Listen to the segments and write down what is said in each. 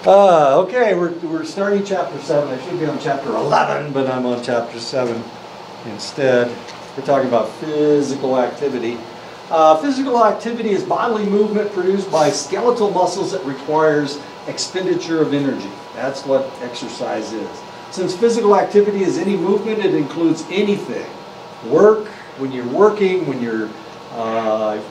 Okay, we're starting chapter 7. I should be on chapter 11, but I'm on chapter 7 instead. We're talking about physical activity. Physical activity is bodily movement produced by skeletal muscles that requires expenditure of energy. That's what exercise is. Since physical activity is any movement, it includes anything. Work, when you're working, when you're,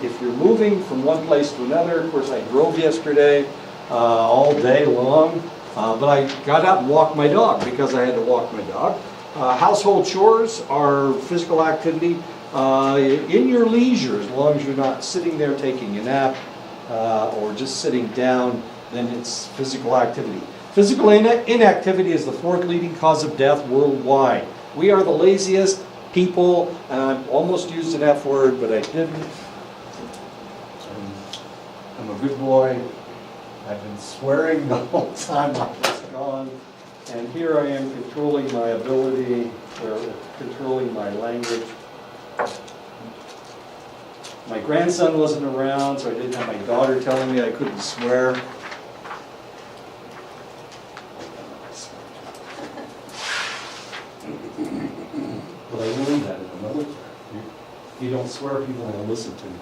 if you're moving from one place to another. Of course, I drove yesterday all day long, but I got out and walked my dog because I had to walk my dog. Household chores are physical activity in your leisure, as long as you're not sitting there taking a nap or just sitting down, then it's physical activity. Physical inactivity is the fourth leading cause of death worldwide. We are the laziest people, and I almost used an F word, but I didn't. I'm a good boy. I've been swearing the whole time I was gone, and here I am controlling my ability, or controlling my language. My grandson wasn't around, so I didn't have my daughter telling me I couldn't swear. But I learned that in the military. If you don't swear, people won't listen to you.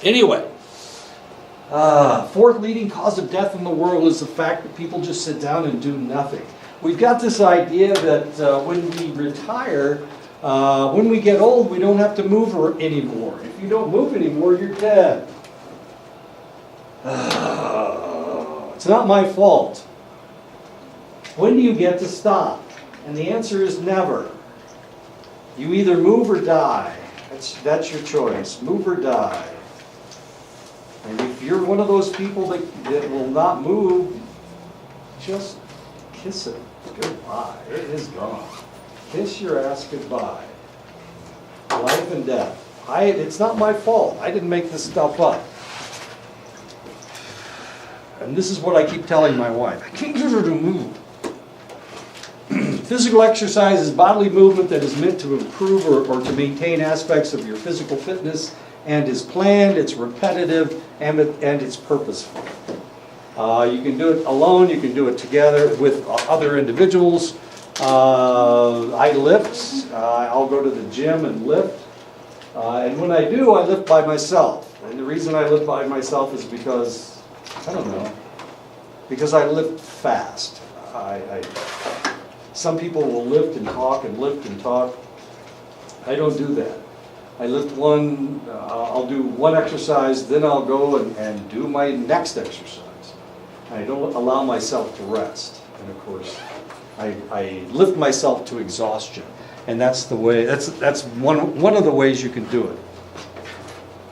Anyway. Fourth leading cause of death in the world is the fact that people just sit down and do nothing. We've got this idea that when we retire, when we get old, we don't have to move anymore. If you don't move anymore, you're dead. It's not my fault. When do you get to stop? And the answer is never. You either move or die. That's your choice. Move or die. And if you're one of those people that will not move, just kiss it goodbye. It is gone. Kiss your ass goodbye. Life and death. It's not my fault. I didn't make this stuff up. And this is what I keep telling my wife. I can't get her to move. Physical exercise is bodily movement that is meant to improve or to maintain aspects of your physical fitness, and is planned, it's repetitive, and it's purposeful. You can do it alone, you can do it together with other individuals. I lift, I'll go to the gym and lift. And when I do, I lift by myself. And the reason I lift by myself is because, I don't know, because I lift fast. Some people will lift and talk and lift and talk. I don't do that. I lift one, I'll do one exercise, then I'll go and do my next exercise. I don't allow myself to rest. And of course, I lift myself to exhaustion. And that's the way, that's one of the ways you can do it.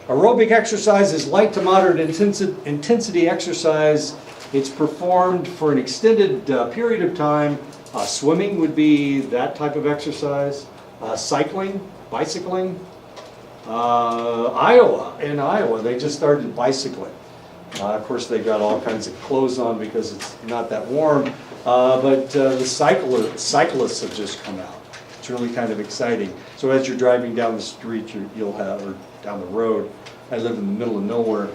Aerobic exercise is light to moderate intensity exercise. It's performed for an extended period of time. Swimming would be that type of exercise. Cycling, bicycling. In Iowa, they just started bicycling. Of course, they got all kinds of clothes on because it's not that warm. But the cyclists have just come out. It's really kind of exciting. So as you're driving down the street, or down the road, I live in the middle of nowhere,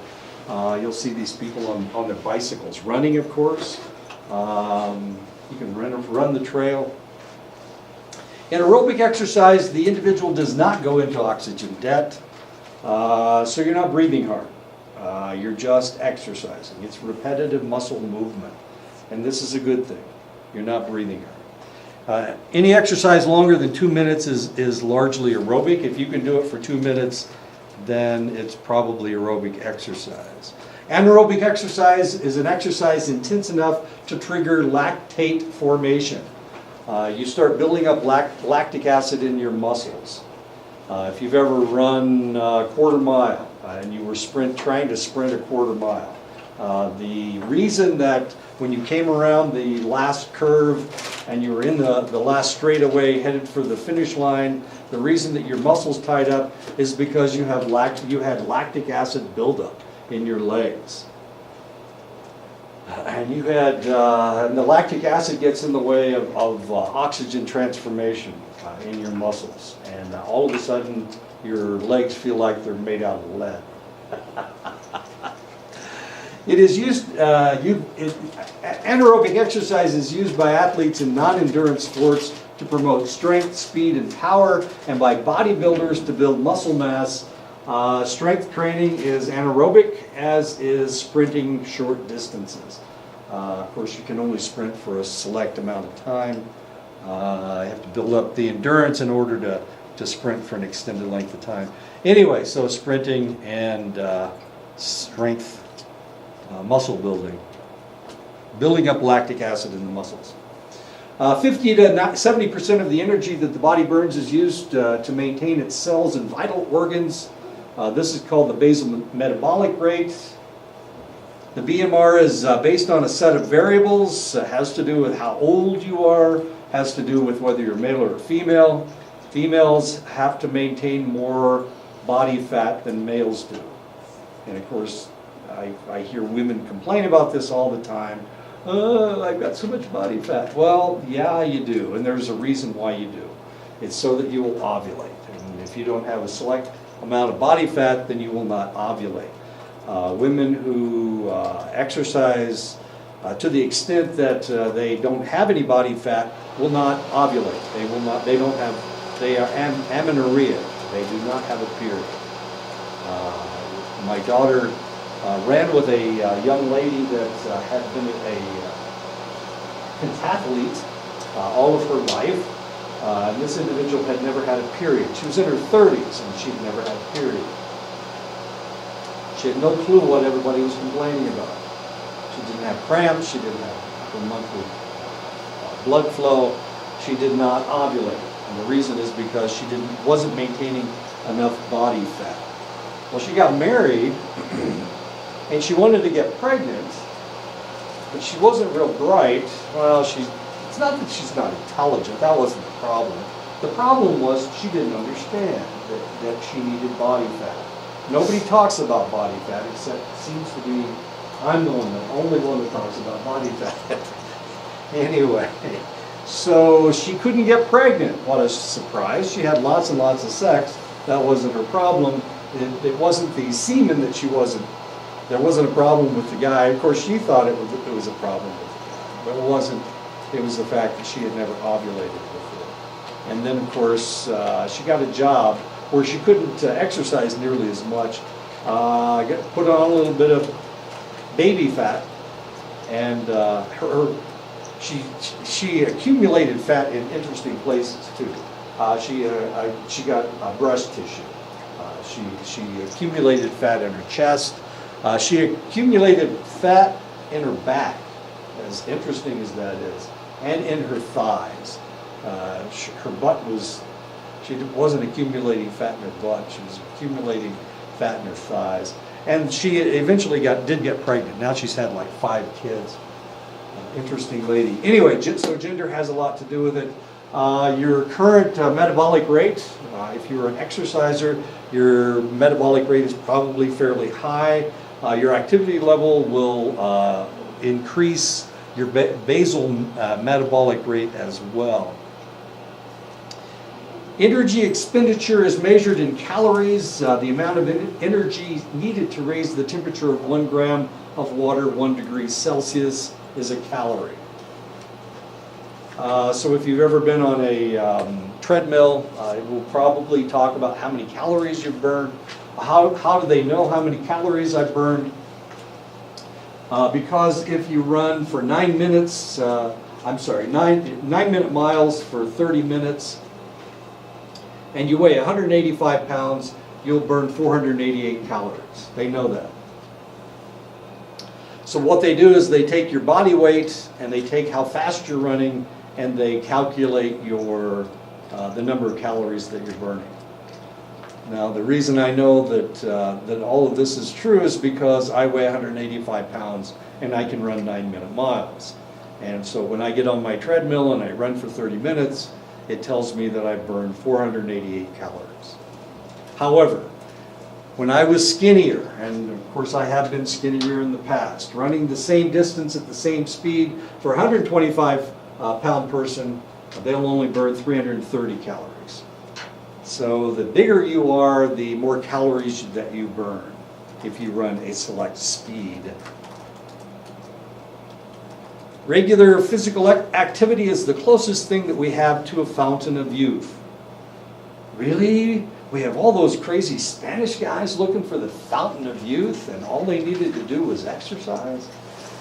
you'll see these people on their bicycles. Running, of course. You can run the trail. In aerobic exercise, the individual does not go into oxygen debt, so you're not breathing hard. You're just exercising. It's repetitive muscle movement, and this is a good thing. You're not breathing hard. Any exercise longer than 2 minutes is largely aerobic. If you can do it for 2 minutes, then it's probably aerobic exercise. Anaerobic exercise is an exercise intense enough to trigger lactate formation. You start building up lactic acid in your muscles. If you've ever run a quarter mile and you were trying to sprint a quarter mile, the reason that when you came around the last curve and you were in the last straightaway headed for the finish line, the reason that your muscles tied up is because you had lactic acid buildup in your legs. And you had, and the lactic acid gets in the way of oxygen transformation in your muscles. And all of a sudden, your legs feel like they're made out of lead. It is used, anaerobic exercise is used by athletes in non-endurance sports to promote strength, speed, and power, and by bodybuilders to build muscle mass. Strength training is anaerobic, as is sprinting short distances. Of course, you can only sprint for a select amount of time. You have to build up the endurance in order to sprint for an extended length of time. Anyway, so sprinting and strength, muscle building, building up lactic acid in the muscles. 50 to 70% of the energy that the body burns is used to maintain its cells and vital organs. This is called the basal metabolic rate. The BMR is based on a set of variables. Has to do with how old you are, has to do with whether you're male or female. Females have to maintain more body fat than males do. And of course, I hear women complain about this all the time. Oh, I've got so much body fat. Well, yeah, you do, and there's a reason why you do. It's so that you will ovulate. And if you don't have a select amount of body fat, then you will not ovulate. Women who exercise to the extent that they don't have any body fat will not ovulate. They are amenorrhea. They do not have a period. My daughter ran with a young lady that had been a pentathlete all of her life. And this individual had never had a period. She was in her 30s and she'd never had a period. She had no clue what everybody was complaining about. She didn't have cramps, she didn't have her monthly blood flow, she did not ovulate. And the reason is because she wasn't maintaining enough body fat. Well, she got married and she wanted to get pregnant, but she wasn't real bright. Well, it's not that she's not intelligent, that wasn't the problem. The problem was she didn't understand that she needed body fat. Nobody talks about body fat, except it seems to be I'm the only one that talks about body fat. Anyway, so she couldn't get pregnant. What a surprise. She had lots and lots of sex. That wasn't her problem. It wasn't the semen that there wasn't a problem with the guy. Of course, she thought it was a problem with the guy, but it wasn't. It was the fact that she had never ovulated before. And then, of course, she got a job where she couldn't exercise nearly as much. Put on a little bit of baby fat, and she accumulated fat in interesting places too. She got breast tissue. She accumulated fat in her chest. She accumulated fat in her back, as interesting as that is, and in her thighs. Her butt she wasn't accumulating fat in her butt, she was accumulating fat in her thighs. And she eventually did get pregnant. Now she's had like 5 kids. Interesting lady. Anyway, so gender has a lot to do with it. Your current metabolic rate, if you're an exerciser, your metabolic rate is probably fairly high. Your activity level will increase your basal metabolic rate as well. Energy expenditure is measured in calories. The amount of energy needed to raise the temperature of 1 gram of water 1 degree Celsius is a calorie. So if you've ever been on a treadmill, it will probably talk about how many calories you've burned. How do they know how many calories I've burned? Because if you run for 9 minutes, 9-minute miles for 30 minutes, and you weigh 185 pounds, you'll burn 488 calories. They know that. So what they do is they take your body weight and they take how fast you're running and they calculate the number of calories that you're burning. Now the reason I know that all of this is true is because I weigh 185 pounds and I can run 9-minute miles. And so when I get on my treadmill and I run for 30 minutes, it tells me that I burned 488 calories. However, when I was skinnier, and of course I have been skinnier in the past, running the same distance at the same speed for a 125 pound person, they'll only burn 330 calories. So the bigger you are, the more calories that you burn if you run a select speed. Regular physical activity is the closest thing that we have to a fountain of youth. Really? We have all those crazy Spanish guys looking for the fountain of youth, and all they needed to do was exercise?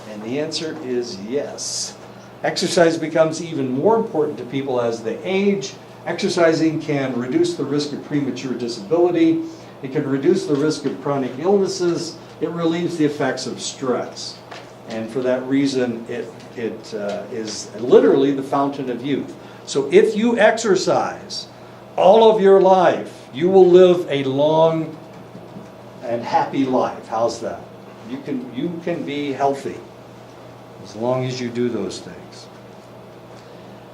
And the answer is yes. Exercise becomes even more important to people as they age. Exercising can reduce the risk of premature disability. It can reduce the risk of chronic illnesses. It relieves the effects of stress. And for that reason, it is literally the fountain of youth. So if you exercise all of your life, you will live a long and happy life. How's that? You can be healthy as long as you do those things.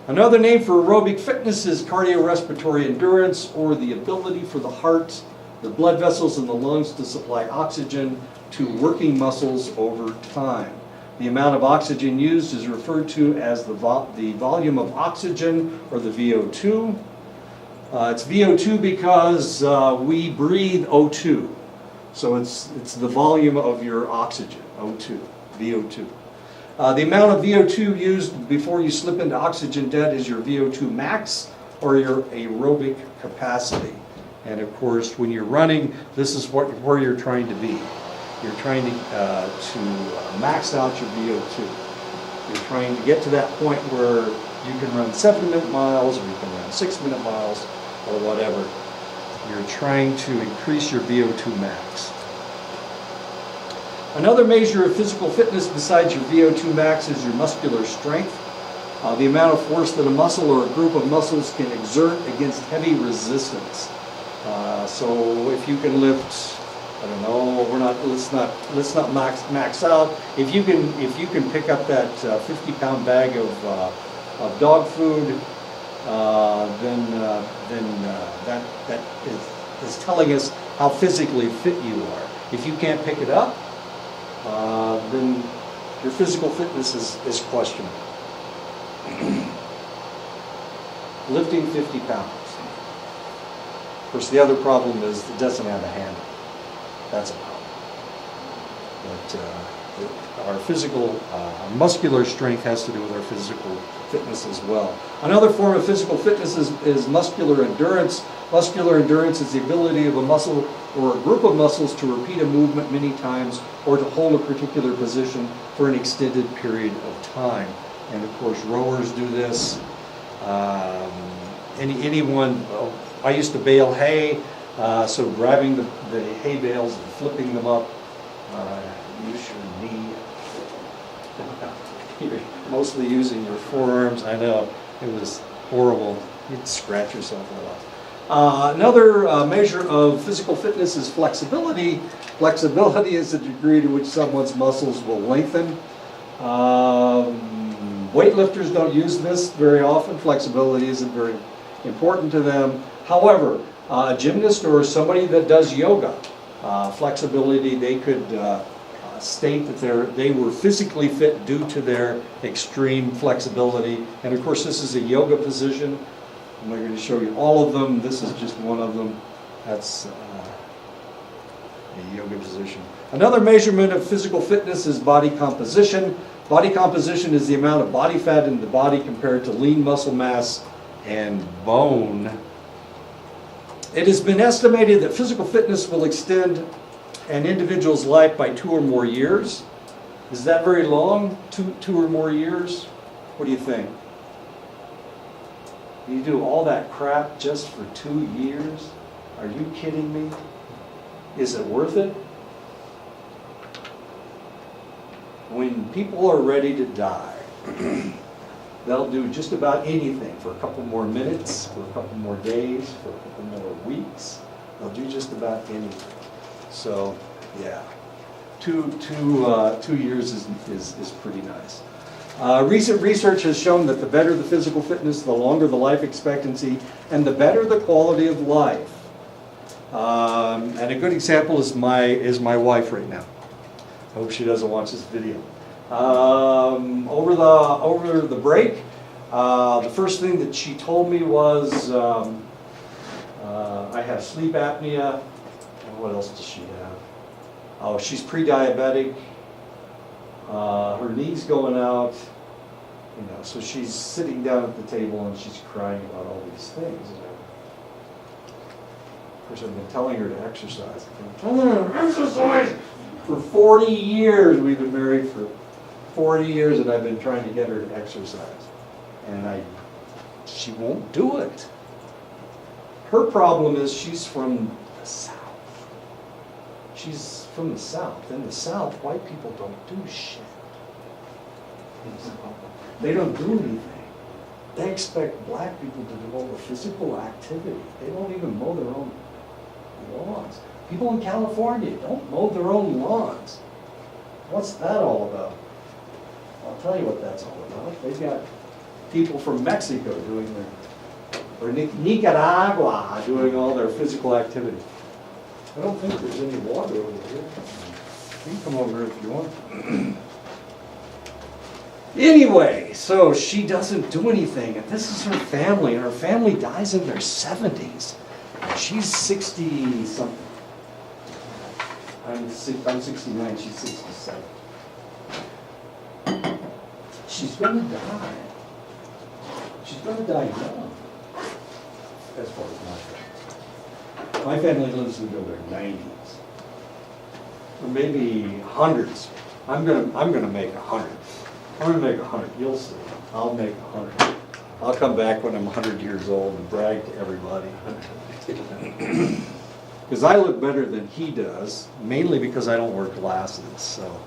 Another name for aerobic fitness is cardiorespiratory endurance, or the ability for the heart, the blood vessels in the lungs to supply oxygen to working muscles over time. The amount of oxygen used is referred to as the volume of oxygen, or the VO2. It's VO2 because we breathe O2. So it's the volume of your oxygen, O2, VO2. The amount of VO2 used before you slip into oxygen debt is your VO2 max, or your aerobic capacity. And of course, when you're running, this is where you're trying to be. You're trying to max out your VO2. You're trying to get to that point where you can run 7-minute miles, or you can run 6-minute miles, or whatever. You're trying to increase your VO2 max. Another measure of physical fitness besides your VO2 max is your muscular strength. The amount of force that a muscle or a group of muscles can exert against heavy resistance. So if you can lift, I don't know, let's not max out. If you can pick up that 50-pound bag of dog food, then that is telling us how physically fit you are. If you can't pick it up, then your physical fitness is questionable. Lifting 50 pounds. Of course, the other problem is it doesn't have a handle. That's a problem. But our physical, our muscular strength has to do with our physical fitness as well. Another form of physical fitness is muscular endurance. Muscular endurance is the ability of a muscle or a group of muscles to repeat a movement many times, or to hold a particular position for an extended period of time. And of course, rowers do this. Anyone, I used to bale hay, so grabbing the hay bales and flipping them up, use your knee. You're mostly using your forearms. I know, it was horrible. You'd scratch yourself a lot. Another measure of physical fitness is flexibility. Flexibility is the degree to which someone's muscles will lengthen. Weightlifters don't use this very often. Flexibility isn't very important to them. However, a gymnast or somebody that does yoga, flexibility, they could state that they were physically fit due to their extreme flexibility. And of course, this is a yoga position. I'm not going to show you all of them. This is just one of them. That's a yoga position. Another measurement of physical fitness is body composition. Body composition is the amount of body fat in the body compared to lean muscle mass and bone. It has been estimated that physical fitness will extend an individual's life by 2 or more years. Is that very long? Two or more years? What do you think? You do all that crap just for 2 years? Are you kidding me? Is it worth it? When people are ready to die, they'll do just about anything for a couple more minutes, for a couple more days, for a couple more weeks. They'll do just about anything. So, yeah, two years is pretty nice. Recent research has shown that the better the physical fitness, the longer the life expectancy, and the better the quality of life. And a good example is my wife right now. I hope she doesn't watch this video. Over the break, the first thing that she told me was, I have sleep apnea. And what else does she have? Oh, she's pre-diabetic. Her knee's going out. You know, so she's sitting down at the table and she's crying about all these things. And of course, I've been telling her to exercise. Exercise! For 40 years, we've been married for 40 years, and I've been trying to get her to exercise. And she won't do it. Her problem is she's from the South. She's from the South. In the South, white people don't do shit. They don't do anything. They expect black people to do all the physical activity. They don't even mow their own lawns. People in California don't mow their own lawns. What's that all about? I'll tell you what that's all about. They've got people from Mexico doing or Nicaragua doing all their physical activity. I don't think there's any water over here. You can come over here if you want. Anyway, so she doesn't do anything, and this is her family, and her family dies in their 70s. She's 60-something. I'm 69, she's 67. She's going to die. She's going to die young, as far as my family. My family lives until their 90s, or maybe hundreds. I'm gonna make 100. I'm gonna make 100. You'll see. I'll make 100. I'll come back when I'm 100 years old and brag to everybody. Because I look better than he does, mainly because I don't wear glasses. So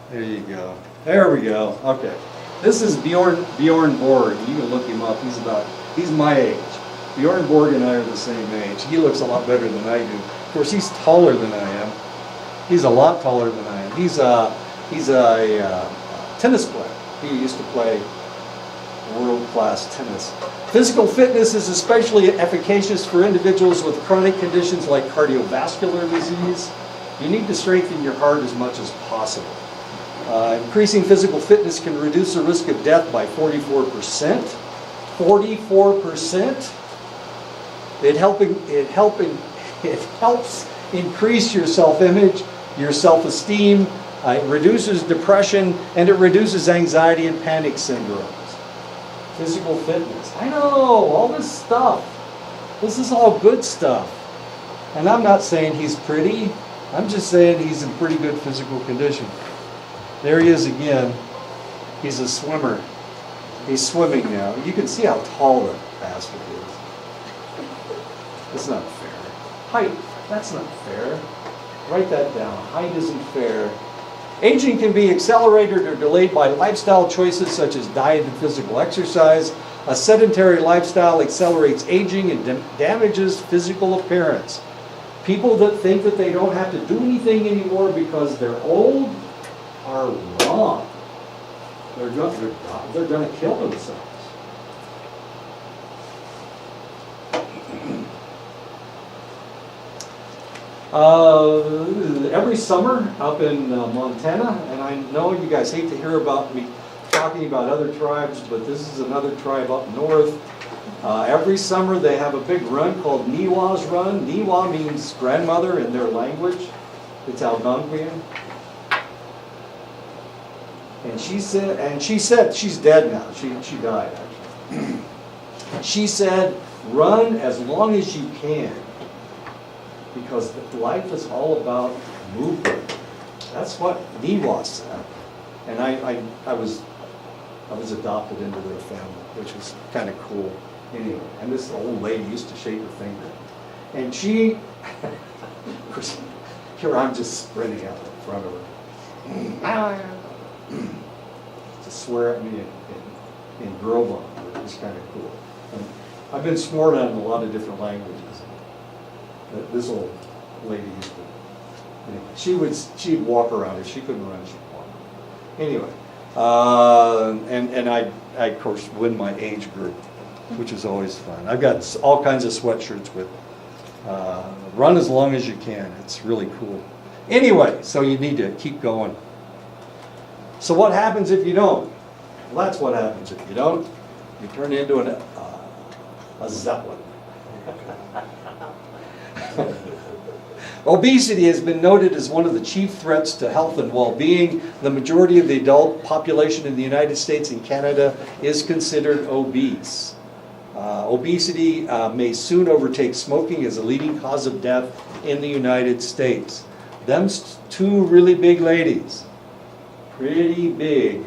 there you go. There we go. Okay. This is Bjorn Borg. You can look him up. He's my age. Bjorn Borg and I are the same age. He looks a lot better than I do. Of course, he's taller than I am. He's a lot taller than I am. He's a tennis player. He used to play world-class tennis. Physical fitness is especially efficacious for individuals with chronic conditions like cardiovascular disease. You need to strengthen your heart as much as possible. Increasing physical fitness can reduce the risk of death by 44%. 44%. It helps increase your self-image, your self-esteem. It reduces depression, and it reduces anxiety and panic syndromes. Physical fitness. I know, all this stuff. This is all good stuff. And I'm not saying he's pretty. I'm just saying he's in pretty good physical condition. There he is again. He's a swimmer. He's swimming now. You can see how tall the bastard is. It's not fair. Height, that's not fair. Write that down. Height isn't fair. Aging can be accelerated or delayed by lifestyle choices such as diet and physical exercise. A sedentary lifestyle accelerates aging and damages physical appearance. People that think that they don't have to do anything anymore because they're old are wrong. They're going to kill themselves. Every summer up in Montana, and I know you guys hate to hear about me talking about other tribes, but this is another tribe up north. Every summer they have a big run called Niwas Run. Niwa means grandmother in their language. It's Algonquian. And she said she's dead now. She died actually. She said, run as long as you can, because life is all about movement. That's what Niwas said. And I was adopted into their family, which was kind of cool. Anyway, and this old lady used to shake her finger. And she, of course, here I'm just sprinting out in front of her. To swear at me in girl bond. It was kind of cool. And I've been sworn at in a lot of different languages. This old lady used to, anyway, she'd walk around. If she couldn't run, she'd walk. Anyway, and I of course win my age group, which is always fun. I've got all kinds of sweatshirts with run as long as you can. It's really cool. Anyway, so you need to keep going. So what happens if you don't? Well, that's what happens if you don't. You turn into a zeppelin. Obesity has been noted as one of the chief threats to health and well-being. The majority of the adult population in the United States and Canada is considered obese. Obesity may soon overtake smoking as a leading cause of death in the United States. Them's two really big ladies, pretty big.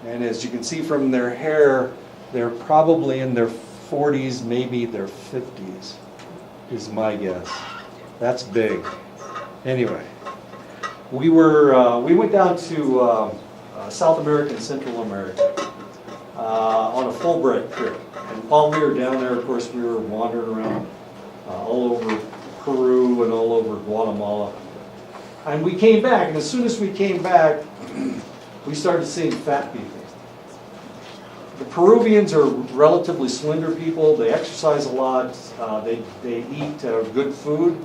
And as you can see from their hair, they're probably in their 40s, maybe their 50s, is my guess. That's big. Anyway, we went down to South America and Central America on a Fulbright trip. And while we were down there, of course, we were wandering around all over Peru and all over Guatemala. And we came back, and as soon as we came back, we started seeing fat people. The Peruvians are relatively slender people. They exercise a lot. They eat good food.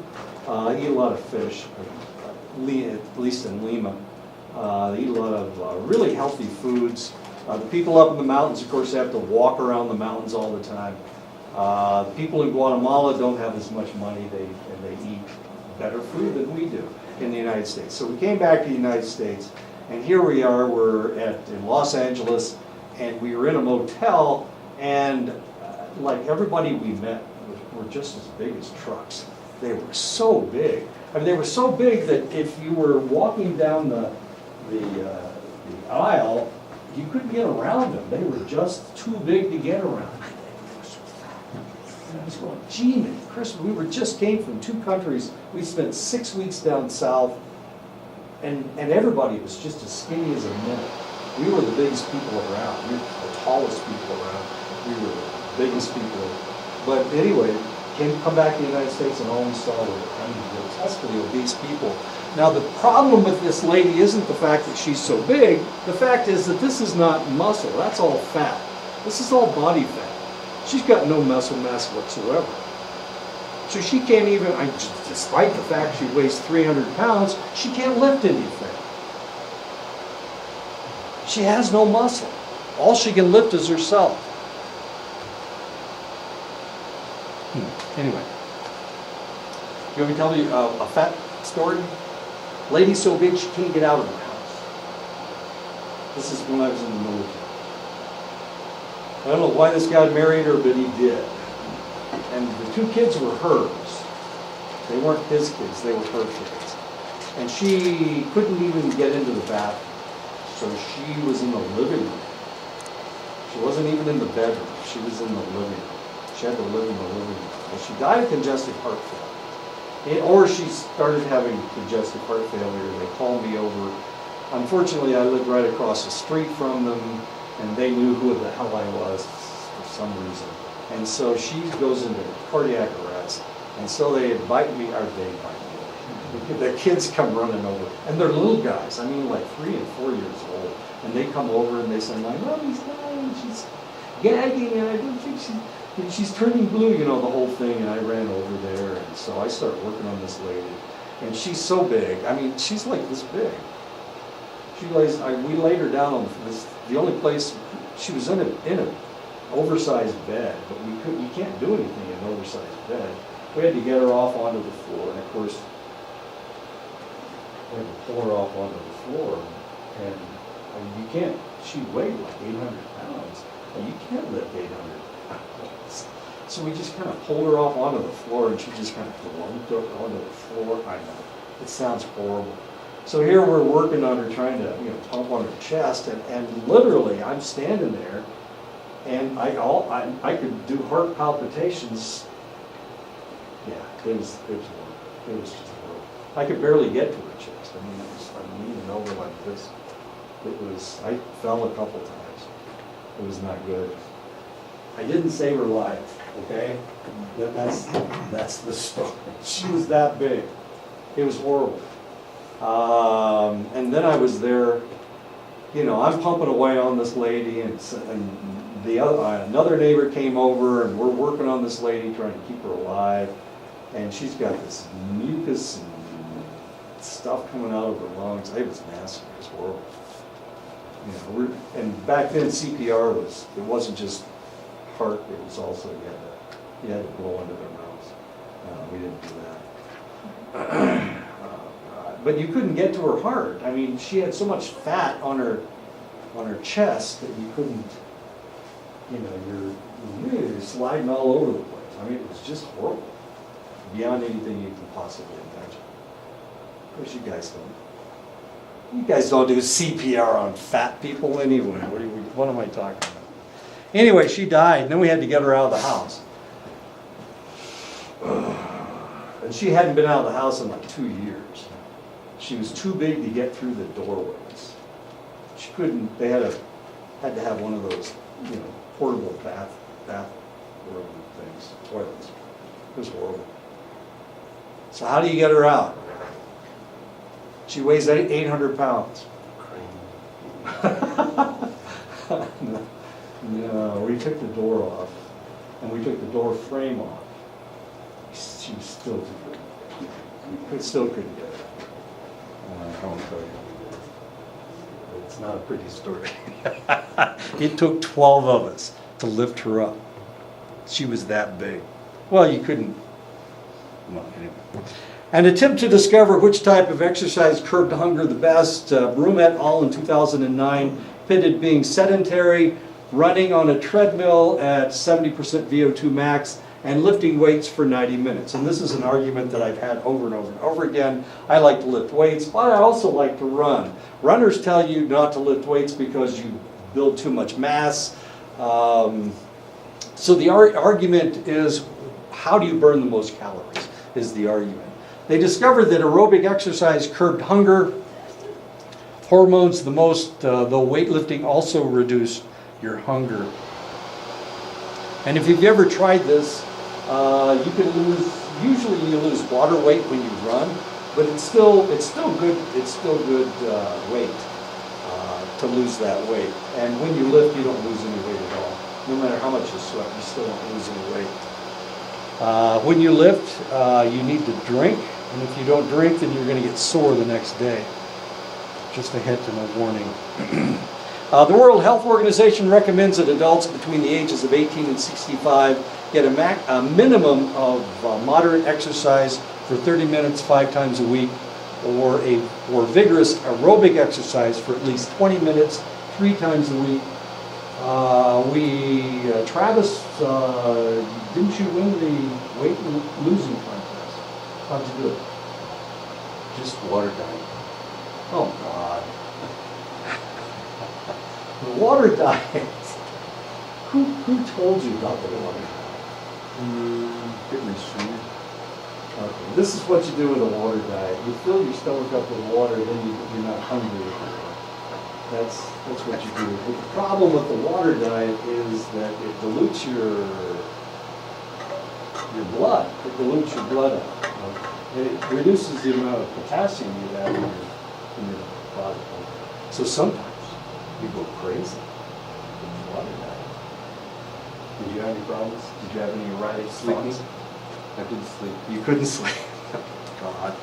Eat a lot of fish, at least in Lima. They eat a lot of really healthy foods. The people up in the mountains, of course, have to walk around the mountains all the time. The people in Guatemala don't have as much money, and they eat better food than we do in the United States. So we came back to the United States, and here we are, we're in Los Angeles, and we were in a motel, and like everybody we met were just as big as trucks. They were so big. I mean, they were so big that if you were walking down the aisle, you couldn't get around them. They were just too big to get around. And I was going, gee, man, Chris, we just came from two countries. We spent 6 weeks down south, and everybody was just as skinny as a minute. We were the biggest people around. We were the tallest people around. We were the biggest people. But anyway, come back to the United States, and all we saw were grotesquely obese people. Now, the problem with this lady isn't the fact that she's so big. The fact is that this is not muscle. That's all fat. This is all body fat. She's got no muscle mass whatsoever. So she can't even, despite the fact she weighs 300 pounds, she can't lift anything. She has no muscle. All she can lift is herself. Anyway, you want me to tell you a fat story? Lady so big she can't get out of her house. This is when I was in the military. I don't know why this guy married her, but he did. And the two kids were hers. They weren't his kids, they were her kids. And she couldn't even get into the bathroom. So she was in the living room. She wasn't even in the bedroom. She was in the living room. She had to live in the living room. Well, she died of congestive heart failure. Or she started having congestive heart failure. They called me over. Unfortunately, I lived right across the street from them, and they knew who the hell I was for some reason. And so she goes into cardiac arrest. And so they invite me. The kids come running over. And they're little guys. I mean, like 3 and 4 years old. And they come over and they say, my mommy's dying. She's gagging, and I don't think she's turning blue, you know, the whole thing. And I ran over there. And so I started working on this lady. And she's so big. I mean, she's like this big. We laid her down on this, the only place, she was in an oversized bed, but you can't do anything in an oversized bed. We had to get her off onto the floor, and of course, we had to pull her off onto the floor, and you can't, she weighed like 800 pounds, and you can't lift 800 pounds. So we just kind of pulled her off onto the floor, and she just kind of plumped up onto the floor. I know, it sounds horrible. So here we're working on her, trying to pump on her chest, and literally I'm standing there, and I could do heart palpitations. Yeah, it was horrible. It was just horrible. I could barely get to her chest. I mean, I'm leaning over like this. I fell a couple times. It was not good. I didn't save her life, okay? That's the story. She was that big. It was horrible. And then I was there, I'm pumping away on this lady, and another neighbor came over, and we're working on this lady, trying to keep her alive, and she's got this mucus and stuff coming out of her lungs. It was nasty. It was horrible. And back then CPR it wasn't just heart, it was also you had to blow into their mouths. We didn't do that. But you couldn't get to her heart. I mean, she had so much fat on her chest that you couldn't, you know, you're sliding all over the place. I mean, it was just horrible, beyond anything you can possibly imagine. Of course, you guys don't do CPR on fat people anyway. What am I talking about? Anyway, she died, and then we had to get her out of the house. And she hadn't been out of the house in like 2 years. She was too big to get through the doorways. She couldn't. They had to have one of those, you know, portable bath room things, toilets. It was horrible. So how do you get her out? She weighs 800 pounds. No, we took the door off, and we took the door frame off. She was still too good. We still couldn't get her. I won't tell you. It's not a pretty story. It took 12 of us to lift her up. She was that big. Well, you couldn't. Well, anyway. An attempt to discover which type of exercise curbed hunger the best. Broom et al. In 2009 pitted being sedentary, running on a treadmill at 70% VO2 max, and lifting weights for 90 minutes. And this is an argument that I've had over and over and over again. I like to lift weights, but I also like to run. Runners tell you not to lift weights because you build too much mass. So the argument is, how do you burn the most calories, is the argument. They discovered that aerobic exercise curbed hunger, hormones the most, though weightlifting also reduced your hunger. And if you've ever tried this, you can lose, usually you lose water weight when you run, but it's still good weight to lose that weight. And when you lift, you don't lose any weight at all. No matter how much you sweat, you still don't lose any weight. When you lift, you need to drink, and if you don't drink, then you're going to get sore the next day. Just a hint and a warning. The World Health Organization recommends that adults between the ages of 18 and 65 get a minimum of moderate exercise for 30 minutes 5 times a week, or vigorous aerobic exercise for at least 20 minutes 3 times a week. Travis, didn't you win the weight losing contest? How'd you do it? Just water diet. Oh God. The water diet. Who told you about the water diet? Goodness me. Okay. This is what you do with a water diet. You fill your stomach up with water, then you're not hungry anymore. That's what you do. But the problem with the water diet is that it dilutes your blood. It dilutes your blood out. It reduces the amount of potassium you have in your body. So sometimes you go crazy with the water diet. Did you have any problems? Did you have any erratic sleeping? I couldn't sleep. You couldn't sleep. God.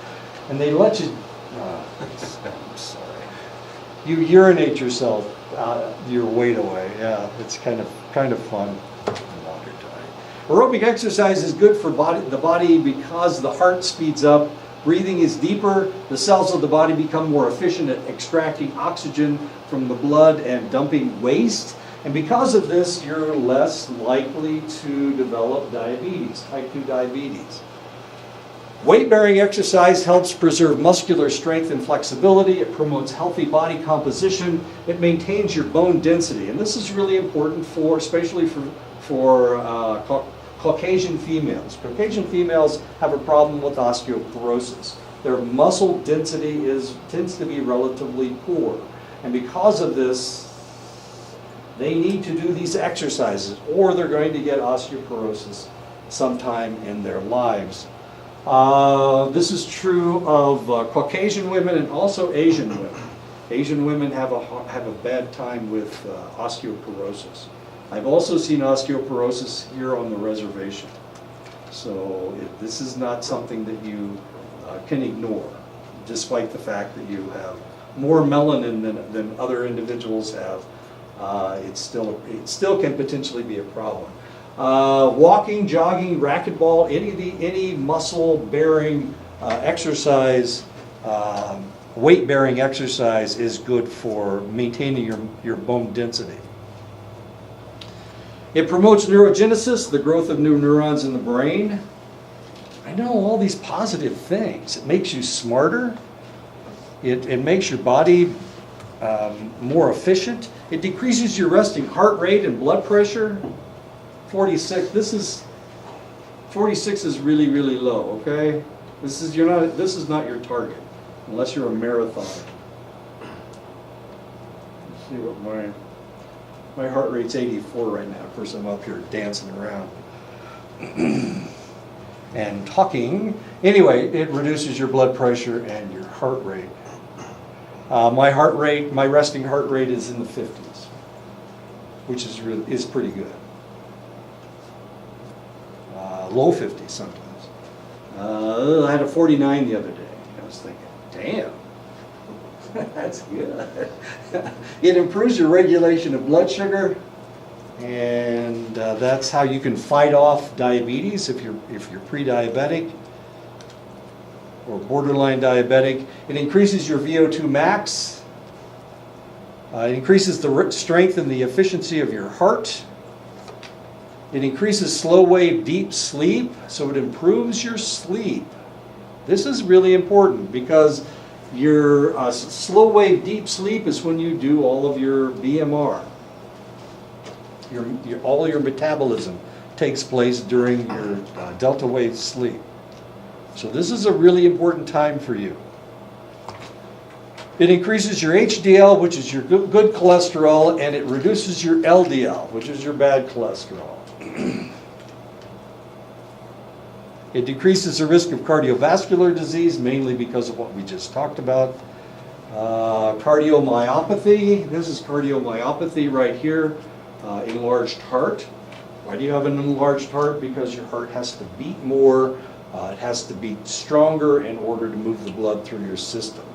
And they let you. I'm sorry. You urinate yourself your weight away. Yeah, it's kind of fun. Water diet. Aerobic exercise is good for the body because the heart speeds up, breathing is deeper, the cells of the body become more efficient at extracting oxygen from the blood and dumping waste. And because of this, you're less likely to develop diabetes, type 2 diabetes. Weight-bearing exercise helps preserve muscular strength and flexibility. It promotes healthy body composition. It maintains your bone density. And this is really important especially for Caucasian females. Caucasian females have a problem with osteoporosis. Their muscle density tends to be relatively poor. And because of this, they need to do these exercises, or they're going to get osteoporosis sometime in their lives. This is true of Caucasian women and also Asian women. Asian women have a bad time with osteoporosis. I've also seen osteoporosis here on the reservation. So this is not something that you can ignore, despite the fact that you have more melanin than other individuals have. It still can potentially be a problem. Walking, jogging, racquetball, any muscle-bearing exercise, weight-bearing exercise is good for maintaining your bone density. It promotes neurogenesis, the growth of new neurons in the brain. I know all these positive things. It makes you smarter. It makes your body more efficient. It decreases your resting heart rate and blood pressure. 46. 46 is really, really low. Okay, this is not your target unless you're a marathoner. Let's see what my heart rate's 84 right now. Of course, I'm up here dancing around and talking. Anyway, it reduces your blood pressure and your heart rate. My resting heart rate is in the 50s, which is pretty good. Low 50s sometimes. I had a 49 the other day. I was thinking, damn, that's good. It improves your regulation of blood sugar, and that's how you can fight off diabetes if you're pre-diabetic or borderline diabetic. It increases your VO2 max. It increases the strength and the efficiency of your heart. It increases slow wave deep sleep, so it improves your sleep. This is really important because your slow wave deep sleep is when you do all of your BMR. All your metabolism takes place during your delta wave sleep. So this is a really important time for you. It increases your HDL, which is your good cholesterol, and it reduces your LDL, which is your bad cholesterol. It decreases the risk of cardiovascular disease, mainly because of what we just talked about. Cardiomyopathy, this is cardiomyopathy right here, enlarged heart. Why do you have an enlarged heart? Because your heart has to beat more, it has to beat stronger in order to move the blood through your system.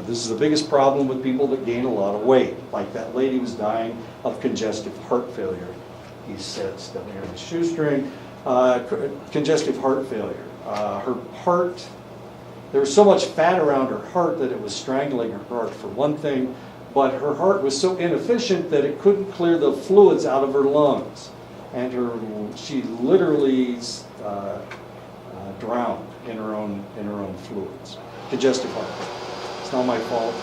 This is the biggest problem with people that gain a lot of weight, like that lady who's dying of congestive heart failure. He says down here in the shoestring, congestive heart failure. Her heart, there was so much fat around her heart that it was strangling her heart for one thing, but her heart was so inefficient that it couldn't clear the fluids out of her lungs. And she literally drowned in her own fluids. Congestive heart failure. It's not my fault.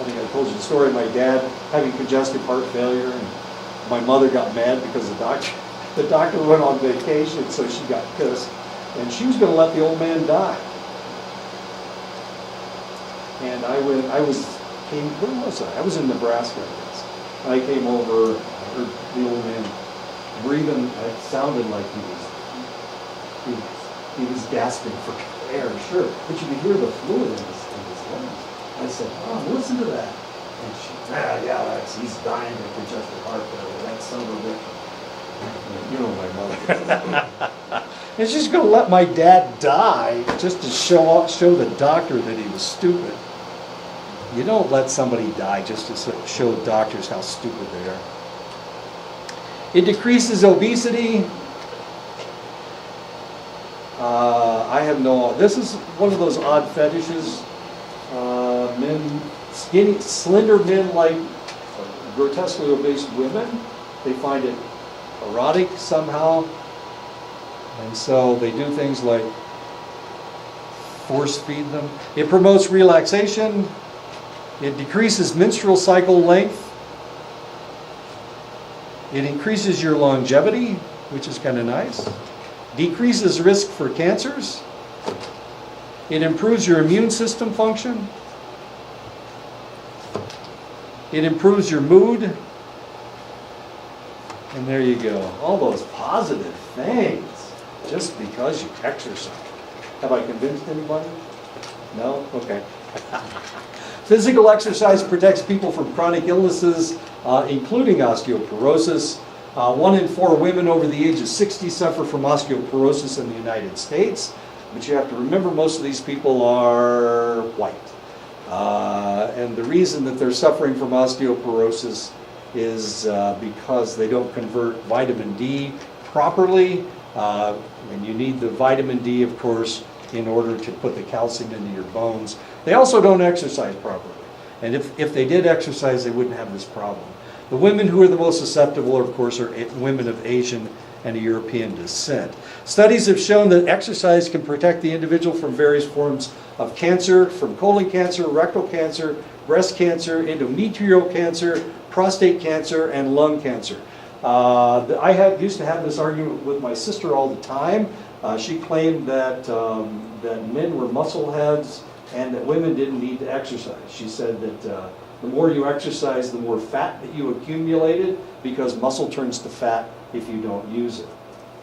I think I told you the story of my dad having congestive heart failure, and my mother got mad because the doctor went on vacation, so she got pissed, and she was going to let the old man die. And where was I? I was in Nebraska, I guess. I came over, I heard the old man breathing. It sounded like he was gasping for air, sure, but you could hear the fluid in his lungs. I said, "Mom, listen to that." And she, he's dying of congestive heart failure. That son of a bitch. You know my mother. And she's going to let my dad die just to show the doctor that he was stupid. You don't let somebody die just to show doctors how stupid they are. It decreases obesity. This is one of those odd fetishes. Men, slender men like grotesquely obese women, they find it erotic somehow. And so they do things like force feed them. It promotes relaxation. It decreases menstrual cycle length. It increases your longevity, which is kind of nice. Decreases risk for cancers. It improves your immune system function. It improves your mood. And there you go. All those positive things just because you exercise. Have I convinced anybody? No? Okay. Physical exercise protects people from chronic illnesses, including osteoporosis. 1 in 4 women over the age of 60 suffer from osteoporosis in the United States. But you have to remember, most of these people are white. And the reason that they're suffering from osteoporosis is because they don't convert vitamin D properly. And you need the vitamin D, of course, in order to put the calcium into your bones. They also don't exercise properly. And if they did exercise, they wouldn't have this problem. The women who are the most susceptible, of course, are women of Asian and European descent. Studies have shown that exercise can protect the individual from various forms of cancer, from colon cancer, rectal cancer, breast cancer, endometrial cancer, prostate cancer, and lung cancer. I used to have this argument with my sister all the time. She claimed that men were muscle heads and that women didn't need to exercise. She said that the more you exercise, the more fat that you accumulated, because muscle turns to fat if you don't use it.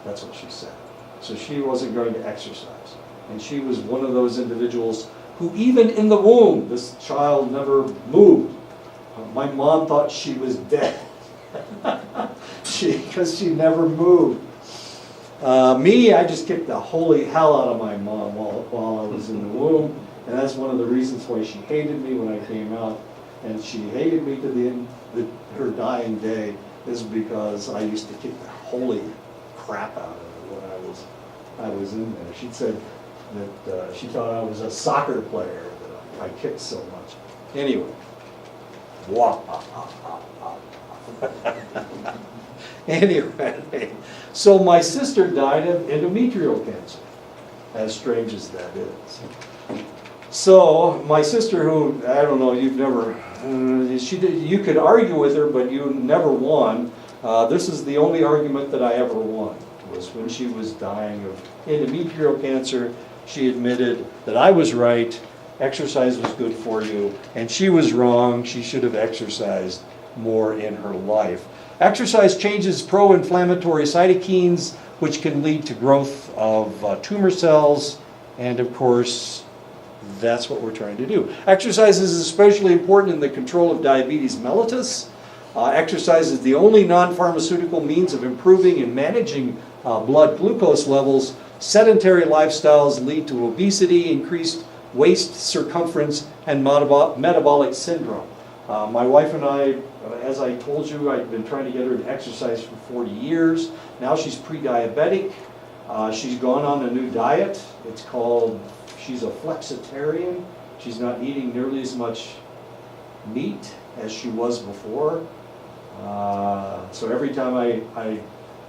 That's what she said. So she wasn't going to exercise. And she was one of those individuals who, even in the womb, this child never moved. My mom thought she was dead because she never moved. Me, I just kicked the holy hell out of my mom while I was in the womb. And that's one of the reasons why she hated me when I came out. And she hated me to the end, her dying day, is because I used to kick the holy crap out of her when I was in there. She said that she thought I was a soccer player, that I kicked so much. Anyway. Anyway, so my sister died of endometrial cancer, as strange as that is. So my sister, who, I don't know, you've never, you could argue with her, but you never won. This is the only argument that I ever won, was when she was dying of endometrial cancer. She admitted that I was right, exercise was good for you, and she was wrong. She should have exercised more in her life. Exercise changes pro-inflammatory cytokines, which can lead to growth of tumor cells, and of course, that's what we're trying to do. Exercise is especially important in the control of diabetes mellitus. Exercise is the only non-pharmaceutical means of improving and managing blood glucose levels. Sedentary lifestyles lead to obesity, increased waist circumference, and metabolic syndrome. My wife and I, as I told you, I've been trying to get her to exercise for 40 years. Now she's pre-diabetic. She's gone on a new diet. It's called, she's a flexitarian. She's not eating nearly as much meat as she was before. So every time I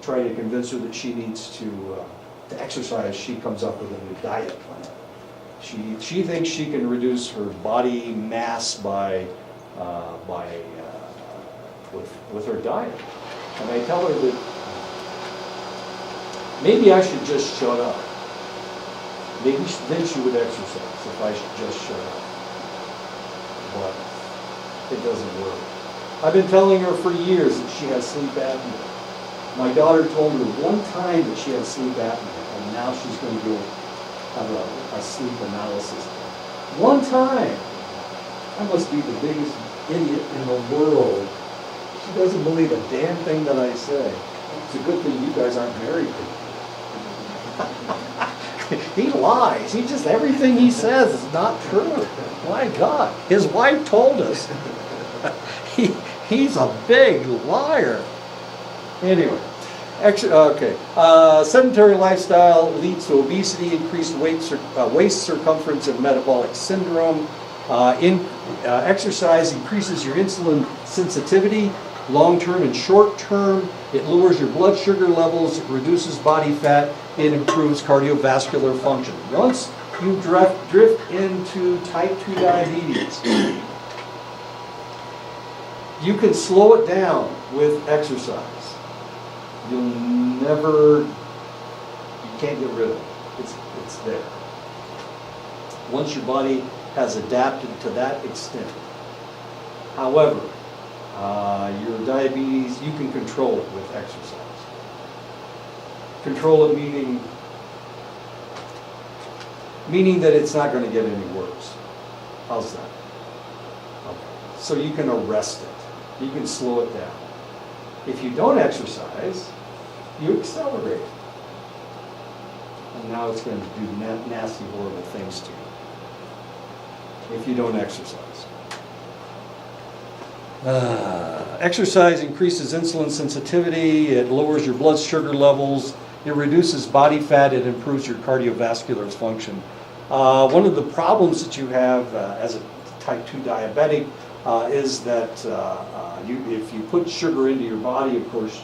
try to convince her that she needs to exercise, she comes up with a new diet plan. She thinks she can reduce her body mass with her diet. And I tell her that maybe I should just shut up. Maybe then she would exercise if I should just shut up. But it doesn't work. I've been telling her for years that she has sleep apnea. My daughter told her one time that she had sleep apnea, and now she's going to go have a sleep analysis. One time. I must be the biggest idiot in the world. She doesn't believe a damn thing that I say. It's a good thing you guys aren't married to me. He lies. Everything he says is not true. My God. His wife told us. He's a big liar. Anyway. Okay. Sedentary lifestyle leads to obesity, increased waist circumference, and metabolic syndrome. Exercise increases your insulin sensitivity, long-term and short-term. It lowers your blood sugar levels, it reduces body fat, it improves cardiovascular function. Once you drift into type 2 diabetes, you can slow it down with exercise. You can't get rid of it. It's there. Once your body has adapted to that extent. However, your diabetes, you can control it with exercise. Control it meaning that it's not going to get any worse. How's that? Okay. So you can arrest it. You can slow it down. If you don't exercise, you accelerate. And now it's going to do nasty, horrible things to you if you don't exercise. Exercise increases insulin sensitivity, it lowers your blood sugar levels, it reduces body fat, it improves your cardiovascular function. One of the problems that you have as a type 2 diabetic is that if you put sugar into your body, of course,